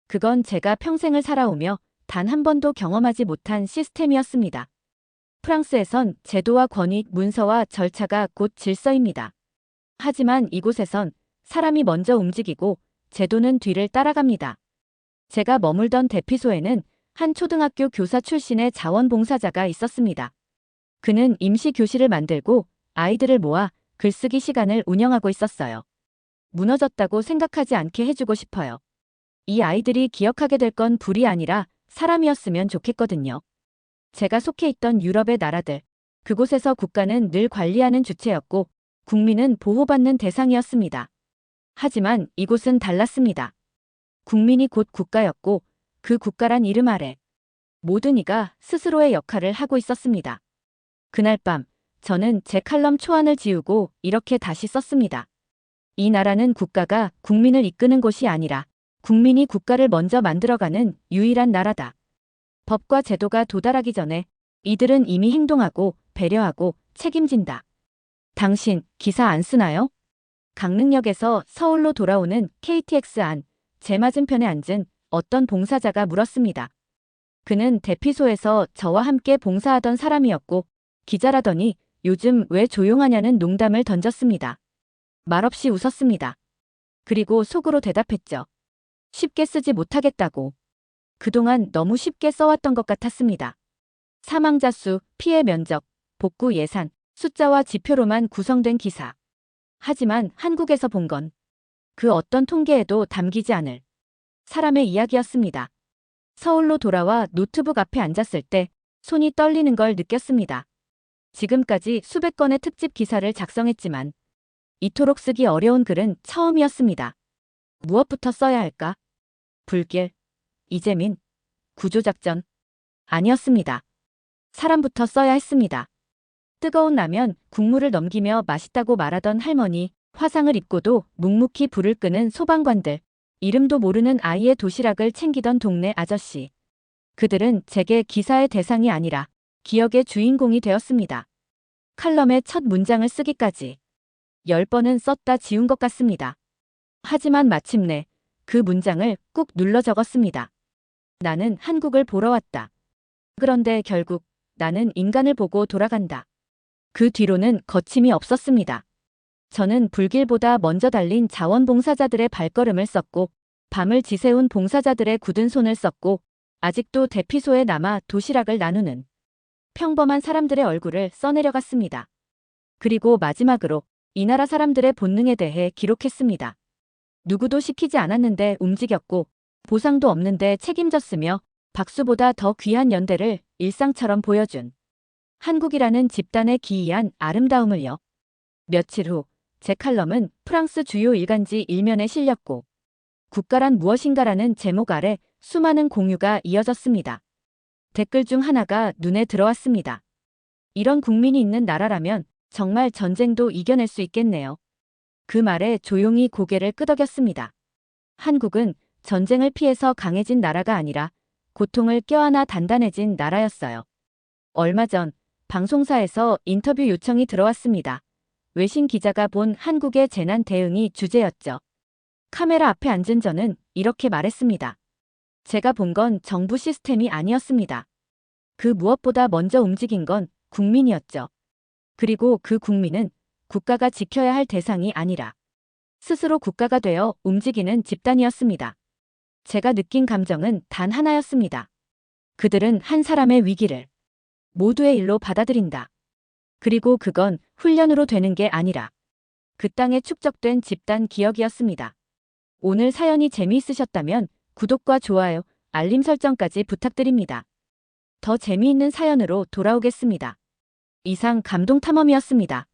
그건 제가 평생을 살아오며 단 한 번도 경험하지 못한 시스템이었습니다. 프랑스에선 제도와 권위, 문서와 절차가 곧 질서입니다. 하지만 이곳에선 사람이 먼저 움직이고 제도는 뒤를 따라갑니다. 제가 머물던 대피소에는 한 초등학교 교사 출신의 자원봉사자가 있었습니다. 그는 임시 교실을 만들고 아이들을 모아 글쓰기 시간을 운영하고 있었어요. 무너졌다고 생각하지 않게 해주고 싶어요. 이 아이들이 기억하게 될 건 불이 아니라 사람이었으면 좋겠거든요. 제가 속해 있던 유럽의 나라들, 그곳에서 국가는 늘 관리하는 주체였고 국민은 보호받는 대상이었습니다. 하지만 이곳은 달랐습니다. 국민이 곧 국가였고 그 국가란 이름 아래 모든 이가 스스로의 역할을 하고 있었습니다. 그날 밤 저는 제 칼럼 초안을 지우고 이렇게 다시 썼습니다. 이 나라는 국가가 국민을 이끄는 곳이 아니라 국민이 국가를 먼저 만들어가는 유일한 나라다. 법과 제도가 도달하기 전에 이들은 이미 행동하고 배려하고 책임진다. 당신 기사 안 쓰나요? 강릉역에서 서울로 돌아오는 KTX 안 제 맞은편에 앉은 어떤 봉사자가 물었습니다. 그는 대피소에서 저와 함께 봉사하던 사람이었고 기자라더니 요즘 왜 조용하냐는 농담을 던졌습니다. 말없이 웃었습니다. 그리고 속으로 대답했죠. 쉽게 쓰지 못하겠다고. 그동안 너무 쉽게 써왔던 것 같았습니다. 사망자 수, 피해 면적, 복구 예산, 숫자와 지표로만 구성된 기사. 하지만 한국에서 본 건 그 어떤 통계에도 담기지 않을 사람의 이야기였습니다. 서울로 돌아와 노트북 앞에 앉았을 때 손이 떨리는 걸 느꼈습니다. 지금까지 수백 건의 특집 기사를 작성했지만 이토록 쓰기 어려운 글은 처음이었습니다. 무엇부터 써야 할까? 불길, 이재민, 구조작전. 아니었습니다. 사람부터 써야 했습니다. 뜨거운 라면 국물을 넘기며 맛있다고 말하던 할머니, 화상을 입고도 묵묵히 불을 끄는 소방관들, 이름도 모르는 아이의 도시락을 챙기던 동네 아저씨. 그들은 제게 기사의 대상이 아니라 기억의 주인공이 되었습니다. 칼럼의 첫 문장을 쓰기까지 10번은 썼다 지운 것 같습니다. 하지만 마침내 그 문장을 꾹 눌러 적었습니다. 나는 한국을 보러 왔다. 그런데 결국 나는 인간을 보고 돌아간다. 그 뒤로는 거침이 없었습니다. 저는 불길보다 먼저 달린 자원봉사자들의 발걸음을 썼고 밤을 지새운 봉사자들의 굳은 손을 썼고 아직도 대피소에 남아 도시락을 나누는 평범한 사람들의 얼굴을 써내려갔습니다. 그리고 마지막으로 이 나라 사람들의 본능에 대해 기록했습니다. 누구도 시키지 않았는데 움직였고 보상도 없는데 책임졌으며 박수보다 더 귀한 연대를 일상처럼 보여준 한국이라는 집단의 기이한 아름다움을요. 며칠 후 제 칼럼은 프랑스 주요 일간지 일면에 실렸고 국가란 무엇인가라는 제목 아래 수많은 공유가 이어졌습니다. 댓글 중 하나가 눈에 들어왔습니다. 이런 국민이 있는 나라라면 정말 전쟁도 이겨낼 수 있겠네요. 그 말에 조용히 고개를 끄덕였습니다. 한국은 전쟁을 피해서 강해진 나라가 아니라 고통을 껴안아 단단해진 나라였어요. 얼마 전 방송사에서 인터뷰 요청이 들어왔습니다. 외신 기자가 본 한국의 재난 대응이 주제였죠. 카메라 앞에 앉은 저는 이렇게 말했습니다. 제가 본 건 정부 시스템이 아니었습니다. 그 무엇보다 먼저 움직인 건 국민이었죠. 그리고 그 국민은 국가가 지켜야 할 대상이 아니라 스스로 국가가 되어 움직이는 집단이었습니다. 제가 느낀 감정은 단 하나였습니다. 그들은 한 사람의 위기를 모두의 일로 받아들인다. 그리고 그건 훈련으로 되는 게 아니라 그 땅에 축적된 집단 기억이었습니다. 오늘 사연이 재미있으셨다면 구독과 좋아요, 알림 설정까지 부탁드립니다. 더 재미있는 사연으로 돌아오겠습니다. 이상 감동탐험이었습니다.